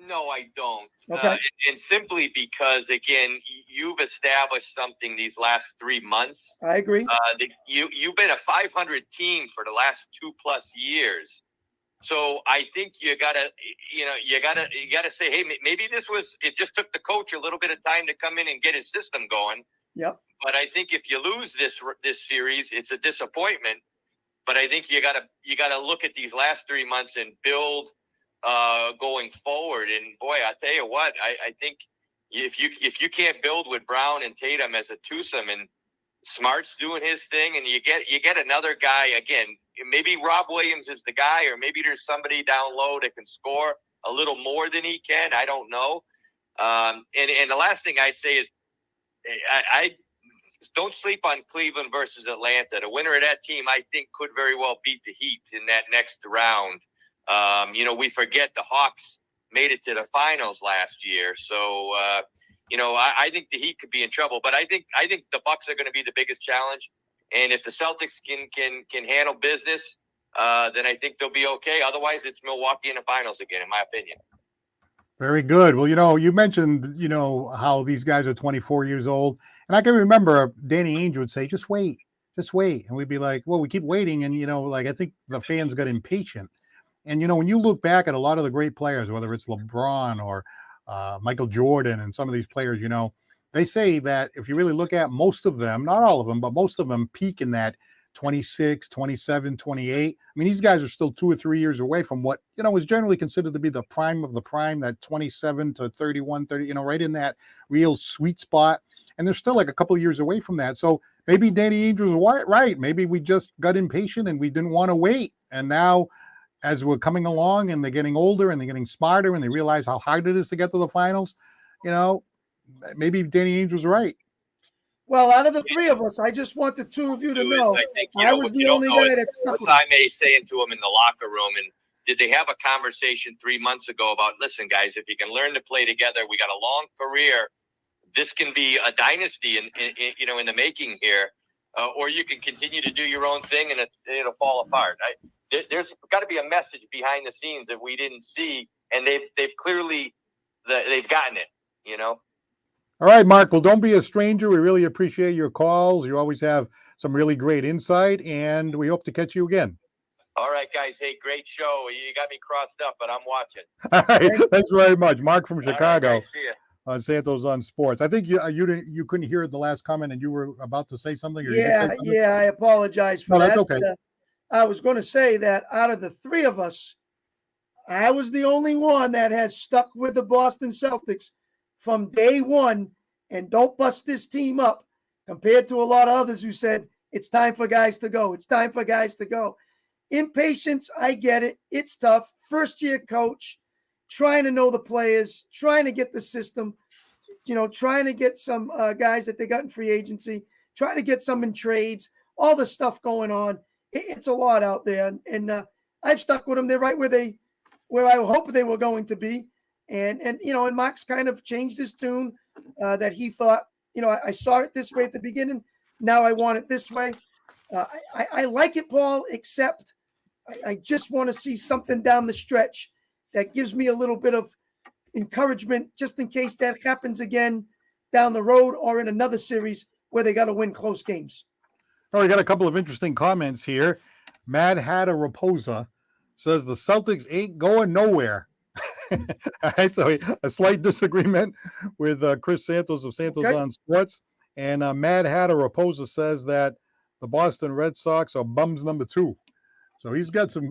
No, I don't. Okay. And simply because, again, you've established something these last 3 months. I agree. You've been a 500 team for the last 2+ years. So I think you gotta say, hey, maybe it just took the coach a little bit of time to come in and get his system going. Yep. But I think if you lose this series, it's a disappointment. But I think you gotta look at these last 3 months and build going forward. And boy, I tell you what, I think if you can't build with Brown and Tatum as a twosome, and Smart's doing his thing, and you get another guy, again, maybe Rob Williams is the guy, or maybe there's somebody down low that can score a little more than he can. I don't know. And the last thing I'd say is I don't sleep on Cleveland versus Atlanta. The winner of that team, I think, could very well beat the Heat in that next round. We forget the Hawks made it to the finals last year. So, I think the Heat could be in trouble. But I think the Bucks are going to be the biggest challenge. And if the Celtics can handle business, then I think they'll be okay. Otherwise, it's Milwaukee in the finals again, in my opinion. Very good. Well, you mentioned, how these guys are 24 years old. And I can remember Danny Ainge would say, just wait. And we'd be like, well, we keep waiting. And, I think the fans got impatient. And, when you look back at a lot of the great players, whether it's LeBron or Michael Jordan and some of these players, they say that if you really look at most of them, not all of them, but most of them peak in that 26, 27, 28. I mean, these guys are still 2 or 3 years away from what, is generally considered to be the prime of the prime, that 27 to 31, 30, right in that real sweet spot. And they're still like a couple of years away from that. So maybe Danny Ainge was right. Maybe we just got impatient and we didn't want to wait. And now, as we're coming along and they're getting older and they're getting smarter and they realize how hard it is to get to the finals, maybe Danny Ainge was right. Well, out of the three of us, I just want the two of you to know I was the only guy that stuck with him. I may saying to him in the locker room, and did they have a conversation 3 months ago about, listen, guys, if you can learn to play together, we got a long career. This can be a dynasty in the making here, or you can continue to do your own thing and it'll fall apart. There's got to be a message behind the scenes that we didn't see, and they've clearly they've gotten it. You know. All right, Mark. Well, don't be a stranger. We really appreciate your calls. You always have some really great insight, and we hope to catch you again. All right, guys. Hey, great show. You got me crossed up, but I'm watching. All right. Thanks very much. Mark from Chicago. All right, guys, see ya. On Santos on Sports. I think you couldn't hear the last comment, and you were about to say something. Or you did say something? Yeah. I apologize for that. That's okay. I was going to say that out of the three of us, I was the only one that has stuck with the Boston Celtics from day one and don't bust this team up, compared to a lot of others who said it's time for guys to go. It's time for guys to go. Impatience, I get it. It's tough. First-year coach, trying to know the players, trying to get the system, trying to get some guys that they got in free agency, trying to get some in trades, all the stuff going on. It's a lot out there. And I've stuck with them. They're right where I hope they were going to be. And Mark's kind of changed his tune that he thought, I saw it this way at the beginning. Now I want it this way. I like it, Paul, except I just want to see something down the stretch that gives me a little bit of encouragement just in case that happens again down the road or in another series where they got to win close games. Oh, we got a couple of interesting comments here. Mad Hatter Raposa says the Celtics ain't going nowhere. All right, so a slight disagreement with Chris Santos of Santos on Sports. And Mad Hatter Raposa says that the Boston Red Sox are bums number 2. So he's got some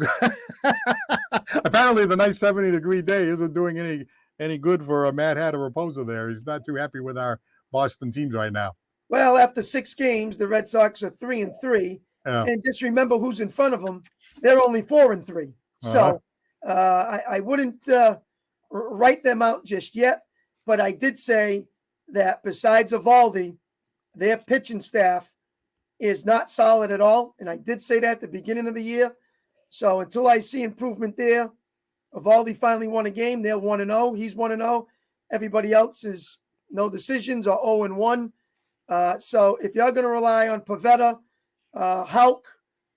apparently the nice 70-degree day isn't doing any good for Mad Hatter Raposa there. He's not too happy with our Boston teams right now. Well, after 6 games, the Red Sox are 3-3. Yeah. And just remember who's in front of them. They're only 4-3. So I wouldn't write them out just yet. But I did say that besides Eovaldi, their pitching staff is not solid at all. And I did say that at the beginning of the year. So until I see improvement there, Eovaldi finally won a game. They're 1-0. He's 1-0. Everybody else is no decisions or 0-1. So if you're going to rely on Pivetta, Houck,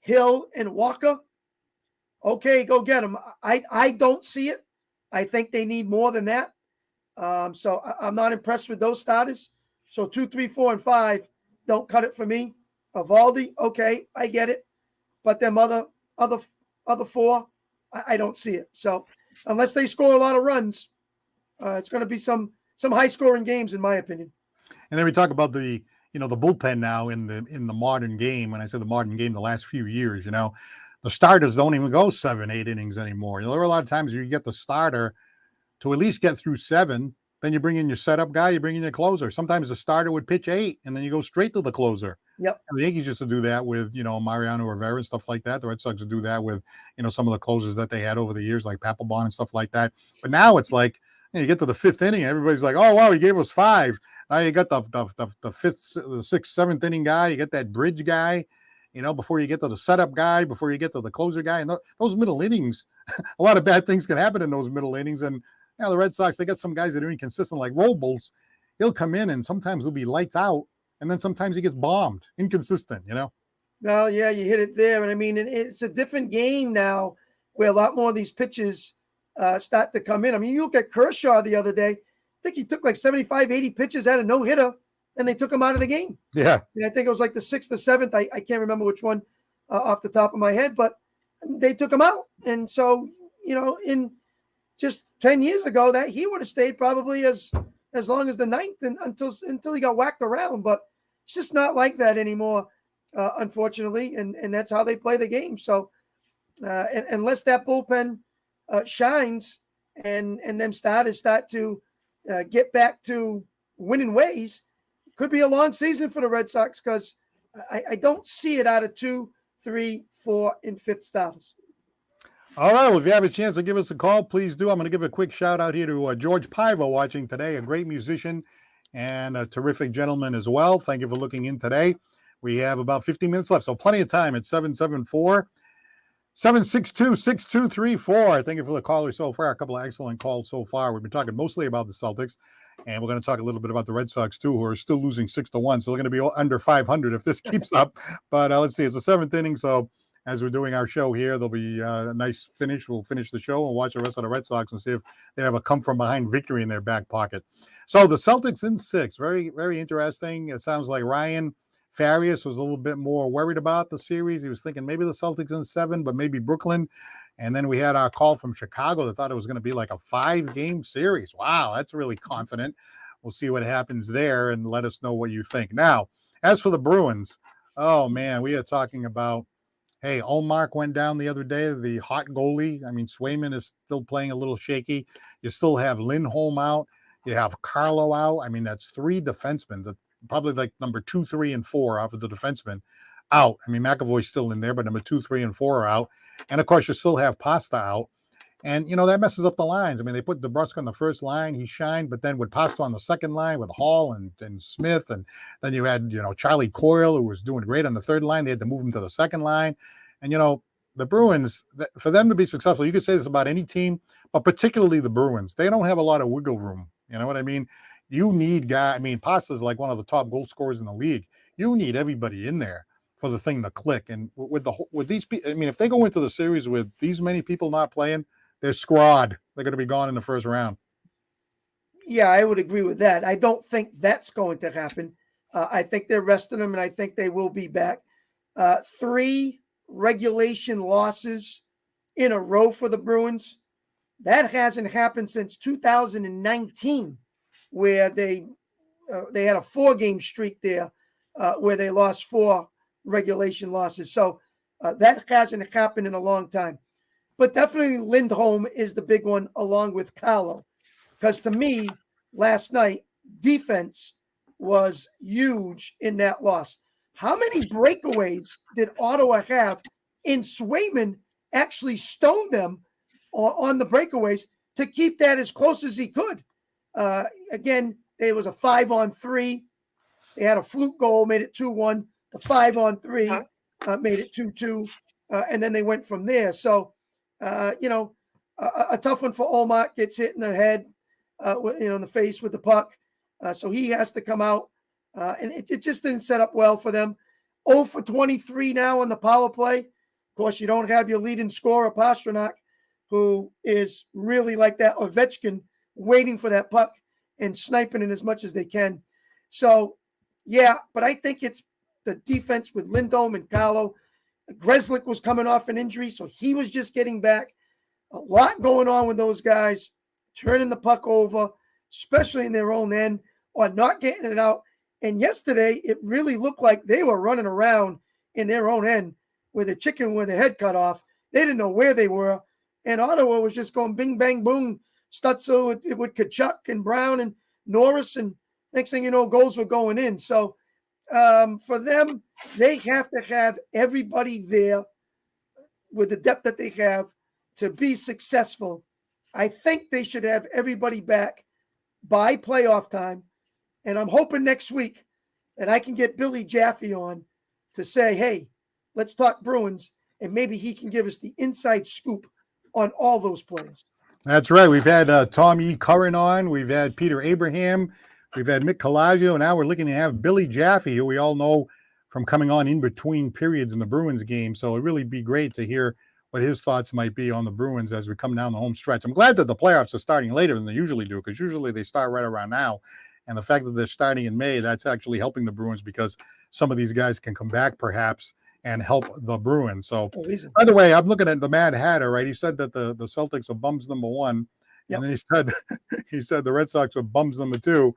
Hill, and Walker, okay, go get them. I don't see it. I think they need more than that. So I'm not impressed with those starters. So 2, 3, 4, and 5 don't cut it for me. Eovaldi, okay, I get it. But them other 4, I don't see it. So unless they score a lot of runs, it's going to be some high-scoring games, in my opinion. And then we talk about the bullpen now in the modern game. When I say the modern game, the last few years, the starters don't even go 7, 8 innings anymore. There are a lot of times you get the starter to at least get through 7. Then you bring in your setup guy, you bring in your closer. Sometimes the starter would pitch 8, and then you go straight to the closer. Yep. And the Yankees used to do that with, Mariano Rivera and stuff like that. The Red Sox would do that with, some of the closers that they had over the years, like Papelbon and stuff like that. But now it's like, you get to the 5th inning, everybody's like, oh, wow, he gave us 5. Now you got the 5th, the 6th, 7th inning guy. You get that bridge guy, before you get to the setup guy, before you get to the closer guy. And those middle innings, a lot of bad things can happen in those middle innings. And the Red Sox, they got some guys that are inconsistent, like Robles. He'll come in and sometimes he'll be lights out, and then sometimes he gets bombed. Inconsistent, Well, yeah, you hit it there. And I mean, it's a different game now where a lot more of these pitches start to come in. I mean, you look at Kershaw the other day. I think he took like 75, 80 pitches, had a no-hitter, and they took him out of the game. Yeah. And I think it was like the 6th or 7th. I can't remember which one off the top of my head, but they took him out. And so, in just 10 years ago, that he would have stayed probably as long as the 9th and until he got whacked around. But it's just not like that anymore, unfortunately. And that's how they play the game. So unless that bullpen shines and them starters start to get back to winning ways, it could be a long season for the Red Sox because I don't see it out of 2, 3, 4, and 5th starters. All right. Well, if you have a chance to give us a call, please do. I'm going to give a quick shout out here to George Pivo watching today, a great musician and a terrific gentleman as well. Thank you for looking in today. We have about 15 minutes left, so plenty of time at 774-762-6234. Thank you for the callers so far. A couple of excellent calls so far. We've been talking mostly about the Celtics, and we're going to talk a little bit about the Red Sox, too, who are still losing 6-1. So they're going to be under 500 if this keeps up. But let's see. It's the 7th inning, so as we're doing our show here. There'll be a nice finish. We'll finish the show and watch the rest of the Red Sox and see if they have a come from behind victory in their back pocket. So the Celtics in 6, very, very interesting. It sounds like Ryan Farias was a little bit more worried about the series. He was thinking maybe the Celtics in 7, but maybe Brooklyn. And then we had our call from Chicago that thought it was going to be like a 5-game series. Wow, that's really confident. We'll see what happens there and let us know what you think. Now, as for the Bruins, oh man, we are talking about, hey, Ullmark went down the other day, the hot goalie. I mean, Swayman is still playing a little shaky. You still have Lindholm out. You have Carlo out. I mean, that's 3 defensemen, probably like number 2, 3, and 4 off of the defensemen out. I mean, McAvoy's still in there, but number 2, 3, and 4 are out. And of course, you still have Pasta out. And, that messes up the lines. I mean, they put DeBrusque on the first line. He shined, but then with Pasta on the second line with Hall and Smith. And then you had, Charlie Coyle, who was doing great on the third line. They had to move him to the second line. And, the Bruins, for them to be successful, you could say this about any team, but particularly the Bruins, they don't have a lot of wiggle room. You know what I mean? You need guys. I mean, Pasta's like one of the top goal scorers in the league. You need everybody in there for the thing to click. And with these people, I mean, if they go into the series with these many people not playing, they're scrod. They're going to be gone in the first round. Yeah, I would agree with that. I don't think that's going to happen. I think they're resting them, and I think they will be back. 3 regulation losses in a row for the Bruins. That hasn't happened since 2019, where they had a 4-game streak there where they lost 4 regulation losses. So that hasn't happened in a long time. But definitely Lindholm is the big one along with Carlo. Because to me, last night, defense was huge in that loss. How many breakaways did Ottawa have? And Swayman actually stoned them on the breakaways to keep that as close as he could. Again, there was a 5-on-3. They had a fluke goal, made it 2-1. The 5-on-3 made it 2-2. And then they went from there. So, a tough one for Ullmark, gets hit in the head, in the face with the puck. So he has to come out. And it just didn't set up well for them. 0 for 23 now on the power play. Of course, you don't have your leading scorer, Pastrnak, who is really like that Ovechkin, waiting for that puck and sniping it as much as they can. So, yeah, but I think it's the defense with Lindholm and Carlo. Grzelcyk was coming off an injury, so he was just getting back. A lot going on with those guys, turning the puck over, especially in their own end, or not getting it out. And yesterday, it really looked like they were running around in their own end with a chicken with their head cut off. They didn't know where they were. And Ottawa was just going bing, bang, boom, Stutzel with Kachuk and Brown and Norris. And next thing you know, goals were going in. So for them, they have to have everybody there with the depth that they have to be successful. I think they should have everybody back by playoff time. And I'm hoping next week that I can get Billy Jaffe on to say, hey, let's talk Bruins, and maybe he can give us the inside scoop on all those players. That's right. We've had Tom E. Curran on. We've had Peter Abraham. We've had Mick Colaggio. Now we're looking to have Billy Jaffe, who we all know from coming on in between periods in the Bruins game. So it'd really be great to hear what his thoughts might be on the Bruins as we come down the home stretch. I'm glad that the playoffs are starting later than they usually do, because usually they start right around now. And the fact that they're starting in May, that's actually helping the Bruins, because some of these guys can come back perhaps and help the Bruins. So, by the way, I'm looking at the Mad Hatter, right? He said that the Celtics are bums number 1. Yep. And then he said the Red Sox are bums number 2.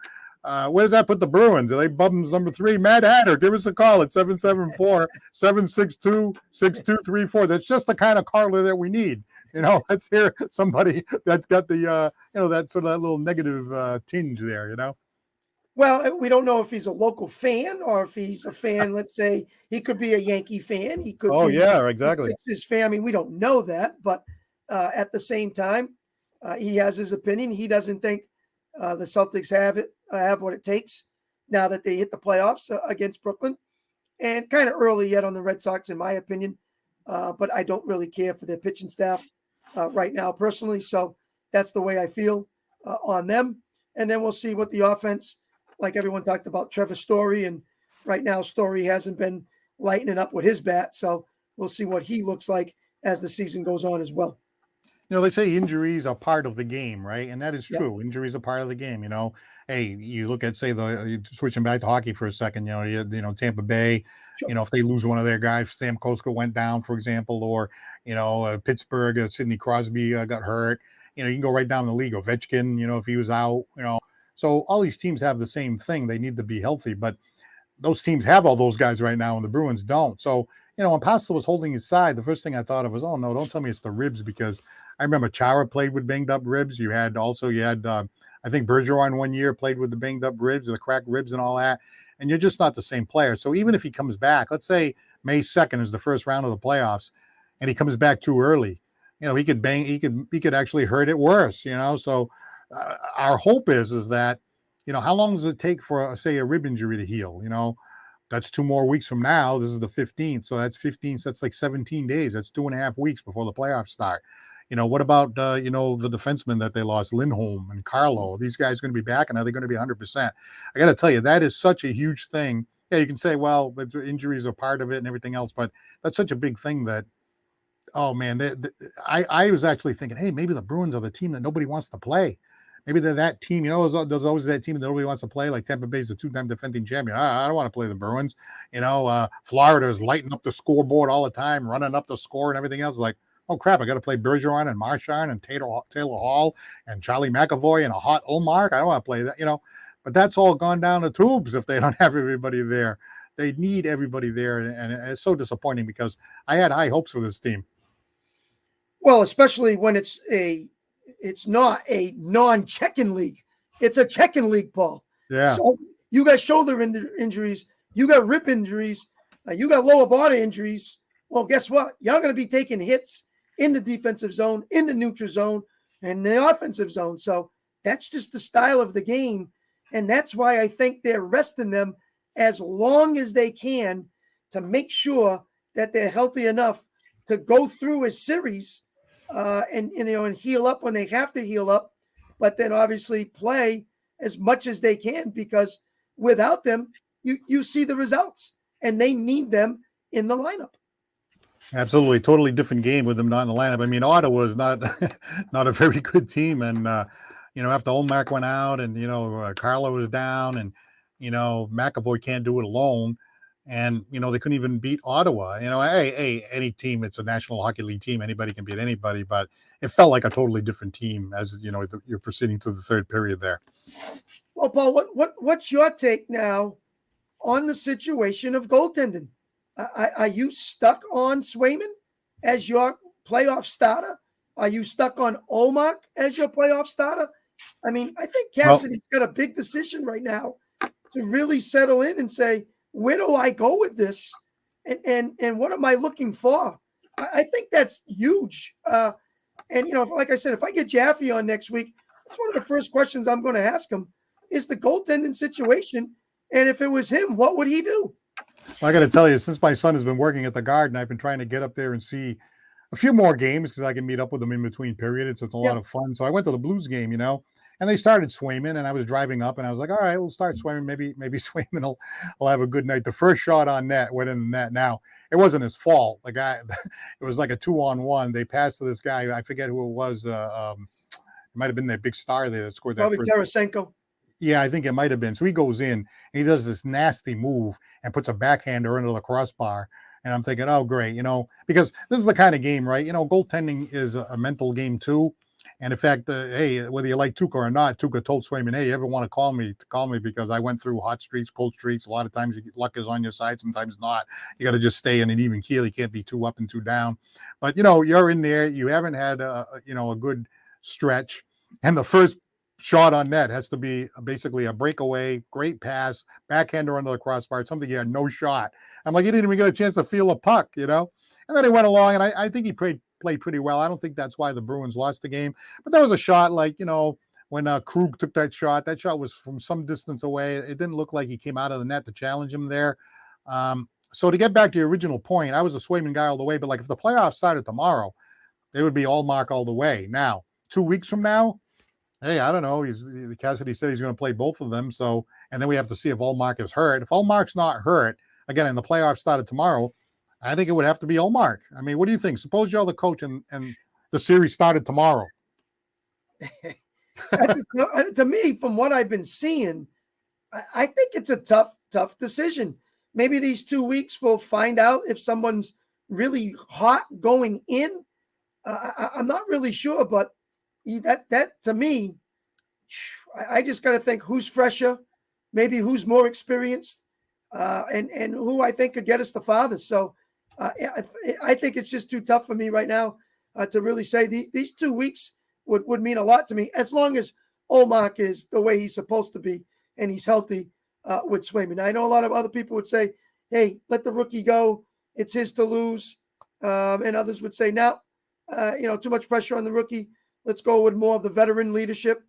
Where does that put the Bruins? Are they bums number 3? Mad Hatter, give us a call at 774-762-6234. That's just the kind of caller that we need. Let's hear somebody that's got the, that sort of that little negative tinge there, Well, we don't know if he's a local fan or if he's a fan. Let's say he could be a Yankee fan. He could be exactly. a Sixers fan. I mean, we don't know that, but at the same time, he has his opinion. He doesn't think the Celtics have what it takes now that they hit the playoffs against Brooklyn, and kind of early yet on the Red Sox, in my opinion. But I don't really care for their pitching staff right now, personally. So that's the way I feel on them. And then we'll see what the offense. Like everyone talked about Trevor Story, and right now Story hasn't been lightening up with his bat. So we'll see what he looks like as the season goes on as well. They say injuries are part of the game, right? And that is Yeah. true. Injuries are part of the game. Hey, you look at, say, switching back to hockey for a second. Tampa Bay. Sure. If they lose one of their guys, Sam Koska went down, for example, or Pittsburgh, Sidney Crosby got hurt. You can go right down the league. Ovechkin, if he was out. So all these teams have the same thing. They need to be healthy, but those teams have all those guys right now, and the Bruins don't. So, when Pasta was holding his side, the first thing I thought of was, oh, no, don't tell me it's the ribs, because I remember Chara played with banged up ribs. You had, I think Bergeron one year played with the banged up ribs, the cracked ribs and all that, and you're just not the same player. So even if he comes back, let's say May 2nd is the first round of the playoffs, and he comes back too early, he could actually hurt it worse, So our hope is that, how long does it take for, say, a rib injury to heal? That's 2 more weeks from now. This is the 15th. So that's 15. So that's like 17 days. That's 2.5 weeks before the playoffs start. What about, the defensemen that they lost, Lindholm and Carlo? Are these guys going to be back, and are they going to be 100%? I got to tell you, that is such a huge thing. Yeah, you can say, well, the injuries are part of it and everything else, but that's such a big thing that, oh, man, I was actually thinking, hey, maybe the Bruins are the team that nobody wants to play. Maybe they're that team, there's always that team that nobody wants to play, like Tampa Bay's the 2-time defending champion. I don't want to play the Bruins. Florida is lighting up the scoreboard all the time, running up the score and everything else. Like, oh, crap, I got to play Bergeron and Marchand and Taylor Hall and Charlie McAvoy and a hot Ullmark. I don't want to play that, But that's all gone down the tubes if they don't have everybody there. They need everybody there, and it's so disappointing because I had high hopes for this team. Well, especially when it's not a non-check-in league. It's a check-in league, Paul. Yeah. So you got shoulder injuries, you got rib injuries, you got lower body injuries. Well, guess what? You're going to be taking hits in the defensive zone, in the neutral zone, and the offensive zone. So that's just the style of the game. And that's why I think they're resting them as long as they can to make sure that they're healthy enough to go through a series and heal up when they have to heal up, but then obviously play as much as they can, because without them, you see the results, and they need them in the lineup. Absolutely, totally different game with them not in the lineup. I mean, Ottawa is not not a very good team, and after Ullmark went out, and Carlo was down, and McAvoy can't do it alone. And, they couldn't even beat Ottawa. Hey, any team, it's a National Hockey League team. Anybody can beat anybody. But it felt like a totally different team as, you're proceeding through the third period there. Well, Paul, what's your take now on the situation of goaltending? Are you stuck on Swayman as your playoff starter? Are you stuck on Ullmark as your playoff starter? I mean, I think Cassidy's got a big decision right now to really settle in and say, where do I go with this? And what am I looking for? I think that's huge. And like I said, if I get Jaffe on next week, that's one of the first questions I'm going to ask him is the goaltending situation. And if it was him, what would he do? Well, I got to tell you, since my son has been working at the Garden, I've been trying to get up there and see a few more games because I can meet up with them in between periods. It's a lot of fun. So I went to the Blues game, and they started Swayman, and I was driving up, and I was like, all right, we'll start Swayman. Maybe Swayman will have a good night. The first shot on net went in the net. Now, it wasn't his fault. The guy, it was like a 2-on-1. They passed to this guy. I forget who it was. It might have been their big star there that scored that. Probably Tarasenko. Yeah, I think it might have been. So he goes in, and he does this nasty move and puts a backhander into the crossbar. And I'm thinking, oh, great, because this is the kind of game, right? Goaltending is a mental game too. And in fact, hey, whether you like Tuukka or not, Tuukka told Swayman, hey, you ever want to call me because I went through hot streaks, cold streaks. A lot of times luck is on your side, sometimes not. You got to just stay in an even keel. You can't be too up and too down. But, you're in there. You haven't had, a good stretch. And the first shot on net has to be basically a breakaway, great pass, backhander under the crossbar, something you had no shot. I'm like, you didn't even get a chance to feel a puck, And then he went along, and I think he played pretty well. I don't think that's why the Bruins lost the game. But there was a shot like, when Krug took that shot was from some distance away. It didn't look like he came out of the net to challenge him there. So to get back to your original point, I was a Swayman guy all the way. But like if the playoffs started tomorrow, they would be Ullmark all the way. Now, 2 weeks from now, hey, I don't know. Cassidy said he's going to play both of them. So, and then we have to see if Ullmark is hurt. If Ullmark's not hurt, again, and the playoffs started tomorrow, I think it would have to be Omar. I mean, what do you think? Suppose you're the coach and the series started tomorrow. To me, from what I've been seeing, I think it's a tough decision. Maybe these 2 weeks we'll find out if someone's really hot going in. I'm not really sure, but that to me, I just got to think who's fresher, maybe who's more experienced, and who I think could get us the farthest. So I think it's just too tough for me right now to really say these 2 weeks would mean a lot to me, as long as Olmark is the way he's supposed to be and he's healthy with Swayman. I know a lot of other people would say, hey, let the rookie go. It's his to lose. And others would say, no, too much pressure on the rookie. Let's go with more of the veteran leadership.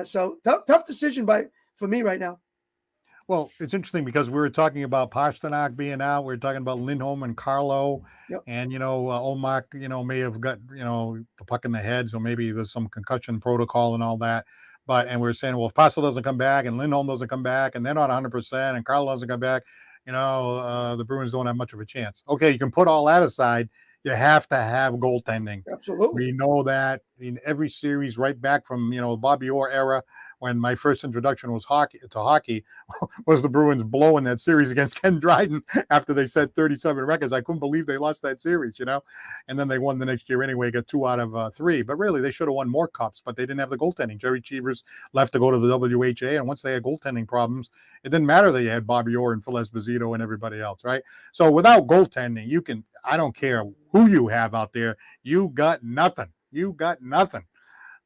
So tough decision for me right now. Well, it's interesting because we were talking about Pasternak being out. We were talking about Lindholm and Carlo. Yep. And, Olmark, may have got, the puck in the head. So maybe there's some concussion protocol and all that. And we were saying, well, if Pasternak doesn't come back and Lindholm doesn't come back and they're not 100% and Carlo doesn't come back, the Bruins don't have much of a chance. Okay, you can put all that aside. You have to have goaltending. Absolutely. We know that in every series right back from, the Bobby Orr era, when my first introduction was hockey was the Bruins blowing that series against Ken Dryden after they set 37 records. I couldn't believe they lost that series, and then they won the next year anyway, got 2 out of 3. But really, they should have won more cups, but they didn't have the goaltending. Jerry Cheevers left to go to the WHA, and once they had goaltending problems, it didn't matter that you had Bobby Orr and Phil Esposito and everybody else, right? So without goaltending, I don't care who you have out there, you got nothing. You got nothing.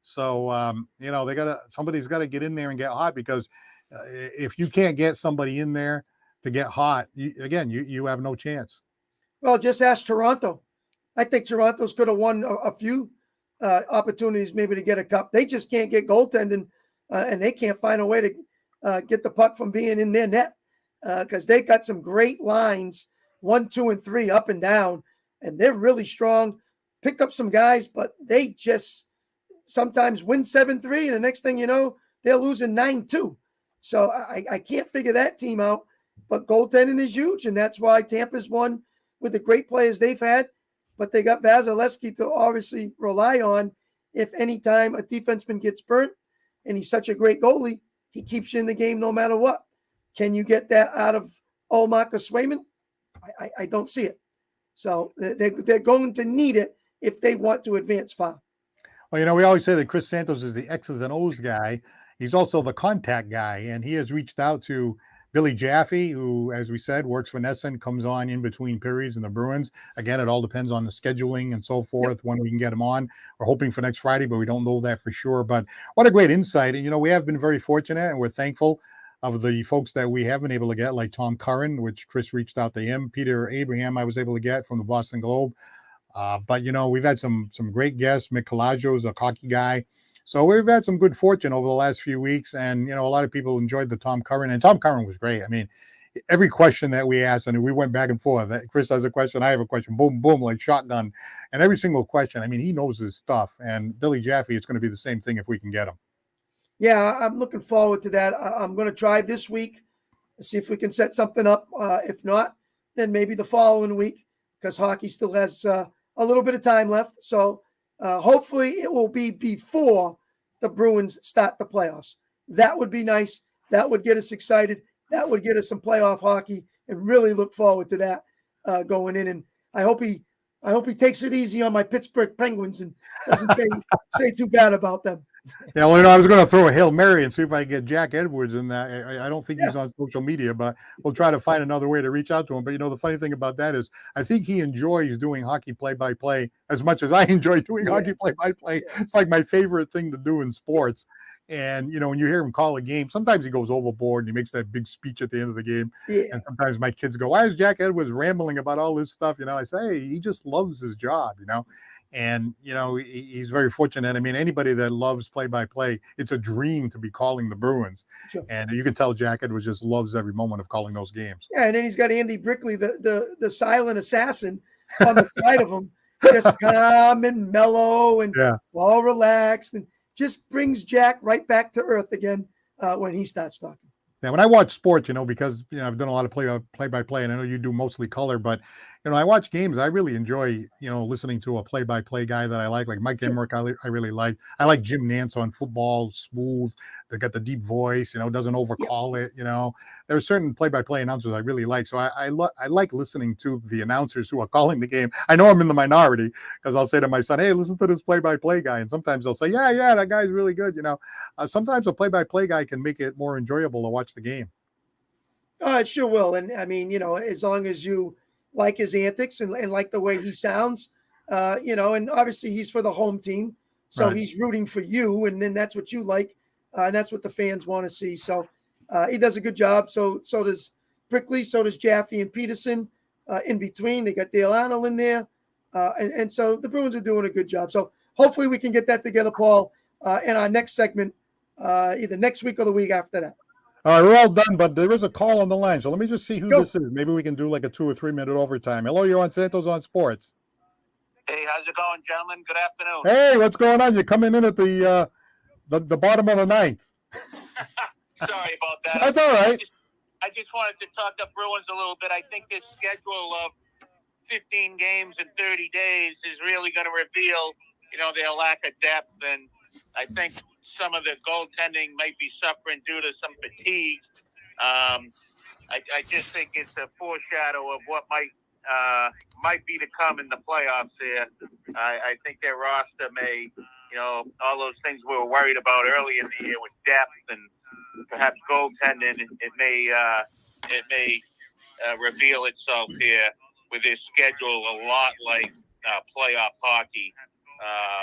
So, somebody's got to get in there and get hot, because if you can't get somebody in there to get hot, you have no chance. Well, just ask Toronto. I think Toronto's could have won a few opportunities maybe to get a cup. They just can't get goaltending, and they can't find a way to get the puck from being in their net, because they got some great lines, 1, 2, and 3 up and down, and they're really strong. Picked up some guys, but they just sometimes win 7-3, and the next thing you know, they're losing 9-2. So I can't figure that team out. But goaltending is huge, and that's why Tampa's won with the great players they've had. But they got Vasilevsky to obviously rely on if any time a defenseman gets burnt, and he's such a great goalie, he keeps you in the game no matter what. Can you get that out of Olmark or Swayman? I don't see it. So they're going to need it if they want to advance far. Well, we always say that Chris Santos is the X's and O's guy. He's also the contact guy, and he has reached out to Billy Jaffe, who, as we said, works for Nesson, comes on in between periods in the Bruins. Again, it all depends on the scheduling and so forth, when we can get him on. We're hoping for next Friday, but we don't know that for sure. But what a great insight. And, we have been very fortunate, and we're thankful of the folks that we have been able to get, like Tom Curran, which Chris reached out to him. Peter Abraham I was able to get from the Boston Globe. But, we've had some great guests. Mick Colaggio's a hockey guy. So we've had some good fortune over the last few weeks. And, a lot of people enjoyed the Tom Curran. And Tom Curran was great. I mean, every question that we asked, and we went back and forth. Chris has a question, I have a question, boom, boom, like shotgun. And every single question, I mean, he knows his stuff. And Billy Jaffe, it's going to be the same thing if we can get him. Yeah, I'm looking forward to that. I'm going to try this week and see if we can set something up. If not, then maybe the following week, because hockey still has a little bit of time left. So hopefully it will be before the Bruins start the playoffs. That would be nice. That would get us excited. That would get us some playoff hockey, and really look forward to that going in. And I hope he takes it easy on my Pittsburgh Penguins and doesn't say too bad about them. Yeah, well, I was going to throw a Hail Mary and see if I can get Jack Edwards in that. I don't think he's on social media, but we'll try to find another way to reach out to him. But, the funny thing about that is I think he enjoys doing hockey play-by-play as much as I enjoy doing hockey play-by-play. It's like my favorite thing to do in sports. And, when you hear him call a game, sometimes he goes overboard and he makes that big speech at the end of the game. Yeah. And sometimes my kids go, why is Jack Edwards rambling about all this stuff? I say, hey, he just loves his job, And, he's very fortunate. I mean, anybody that loves play-by-play, it's a dream to be calling the Bruins. Sure. And you can tell Jack Edwards just loves every moment of calling those games. Yeah, and then he's got Andy Brickley, the silent assassin on the side of him, just calm and mellow and all relaxed, and just brings Jack right back to earth again when he starts talking. Yeah, when I watch sports, because I've done a lot of play-by-play, and I know you do mostly color, but I watch games. I really enjoy, listening to a play-by-play guy that I like Mike Sure. Emmerich. I really like. I like Jim Nance on football, smooth. They got the deep voice. Doesn't overcall it. There are certain play-by-play announcers I really like. So I like listening to the announcers who are calling the game. I know I'm in the minority because I'll say to my son, "Hey, listen to this play-by-play guy," and sometimes they'll say, "Yeah, that guy's really good." Sometimes a play-by-play guy can make it more enjoyable to watch the game. It sure will. And I mean, as long as you like his antics and like the way he sounds, and obviously he's for the home team. So Right. he's rooting for you. And then that's what you like. And that's what the fans want to see. So he does a good job. So does Brickley. So does Jaffe and Peterson in between. They got Dale Arnold in there. And so the Bruins are doing a good job. So hopefully we can get that together, Paul, in our next segment, either next week or the week after that. All right, we're all done, but there is a call on the line. So let me just see who Go. this is. Maybe we can do like a 2 or 3 minute overtime. Hello, you're on Santos on Sports. Hey, how's it going, gentlemen? Good afternoon. Hey, what's going on? You're coming in at the bottom of the ninth. Sorry about that. That's all right. I just wanted to talk to Bruins a little bit. I think this schedule of 15 games in 30 days is really going to reveal, their lack of depth. And I think some of the goaltending might be suffering due to some fatigue. I just think it's a foreshadow of what might be to come in the playoffs here. I think their roster may, all those things we were worried about early in the year with depth and perhaps goaltending, it may reveal itself here with this schedule a lot like playoff hockey.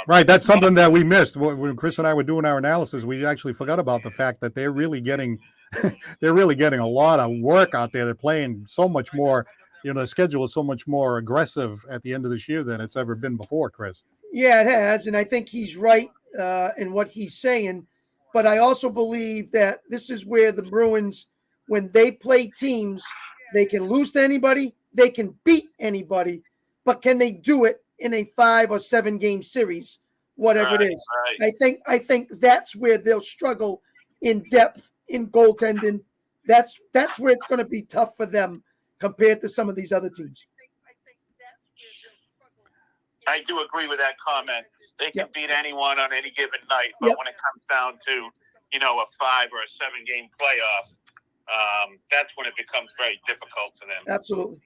Right, that's something that we missed when Chris and I were doing our analysis. We actually forgot about the fact that they're really getting a lot of work out there. They're playing so much more. The schedule is so much more aggressive at the end of this year than it's ever been before, Chris. Yeah, it has, and I think he's right in what he's saying. But I also believe that this is where the Bruins, when they play teams, they can lose to anybody, they can beat anybody, but can they do it in a 5 or 7 game series, whatever it is? Right. I think that's where they'll struggle in depth in goaltending. That's where it's going to be tough for them compared to some of these other teams. I do agree with that comment. They can beat anyone on any given night, but when it comes down to, a 5 or a 7 game playoff, that's when it becomes very difficult for them. Absolutely.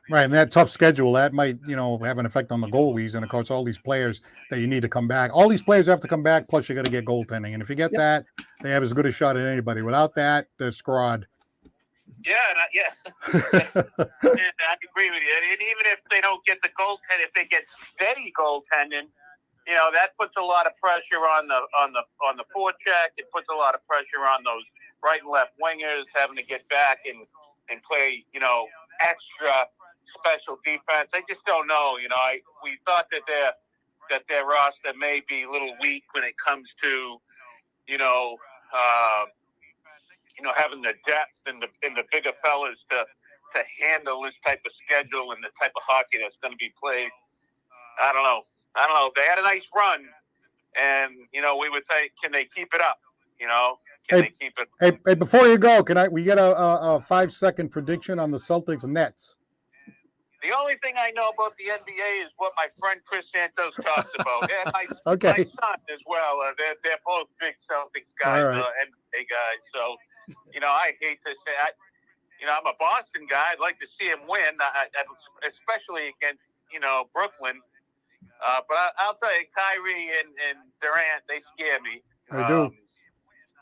Right, and that tough schedule, that might, have an effect on the goalies. And, of course, all these players that you need to come back. All these players have to come back, plus you got to get goaltending. And if you get that, they have as good a shot as anybody. Without that, they're screwed. Yeah, and I agree with you. And even if they don't get the goaltending, if they get steady goaltending, that puts a lot of pressure on the forecheck. It puts a lot of pressure on those right and left wingers having to get back and play, extra special defense. I just don't know. We thought that their roster may be a little weak when it comes to, having the depth and the bigger fellas to handle this type of schedule and the type of hockey that's going to be played. I don't know. They had a nice run, and we would say, can they keep it up? Can they keep it? Hey, before you go, we get a 5-second prediction on the Celtics Nets? The only thing I know about the NBA is what my friend Chris Santos talks about, and my son as well. They're both big Celtics guys, right. NBA guys. So, I hate to say, I'm a Boston guy. I'd like to see him win, especially against Brooklyn. But I'll tell you, Kyrie and Durant, they scare me. They do.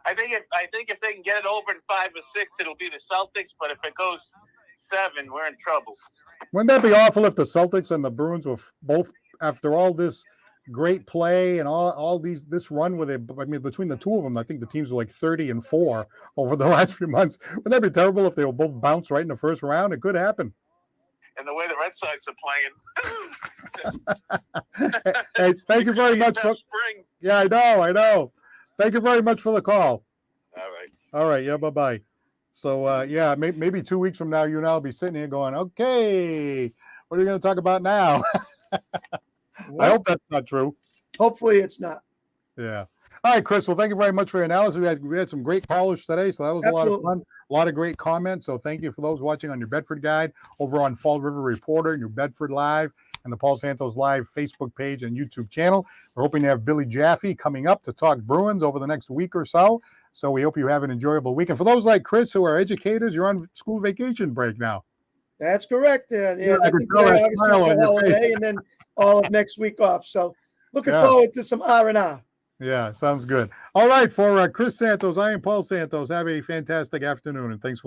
I think if they can get it over in 5 or 6, it'll be the Celtics. But if it goes 7, we're in trouble. Wouldn't that be awful if the Celtics and the Bruins were both, after all this great play and all this run with it? I mean, between the two of them, I think the teams were like 30-4 over the last few months. Wouldn't that be terrible if they were both bounced right in the first round? It could happen. And the way the Red Sox are playing. Hey, thank you very much. Spring. Yeah, I know. Thank you very much for the call. All right. Yeah, bye-bye. So, maybe 2 weeks from now, you and I will be sitting here going, okay, what are you going to talk about now? I hope that's not true. Hopefully it's not. Yeah. All right, Chris. Well, thank you very much for your analysis. We had some great callers today, so that was a lot of Absolutely. fun. A lot of great comments. So thank you for those watching on New Bedford Guide, over on Fall River Reporter, New Bedford Live, and the Paul Santos Live Facebook page and YouTube channel. We're hoping to have Billy Jaffe coming up to talk Bruins over the next week or so. So we hope you have an enjoyable week. And for those like Chris who are educators, you're on school vacation break now. That's correct. Yeah, I Nothing can tell today, that obviously, smile for on your holiday, face. and then all of next week off. So looking Yeah. forward to some R&R. Yeah, sounds good. All right, for Chris Santos, I am Paul Santos. Have a fantastic afternoon, and thanks for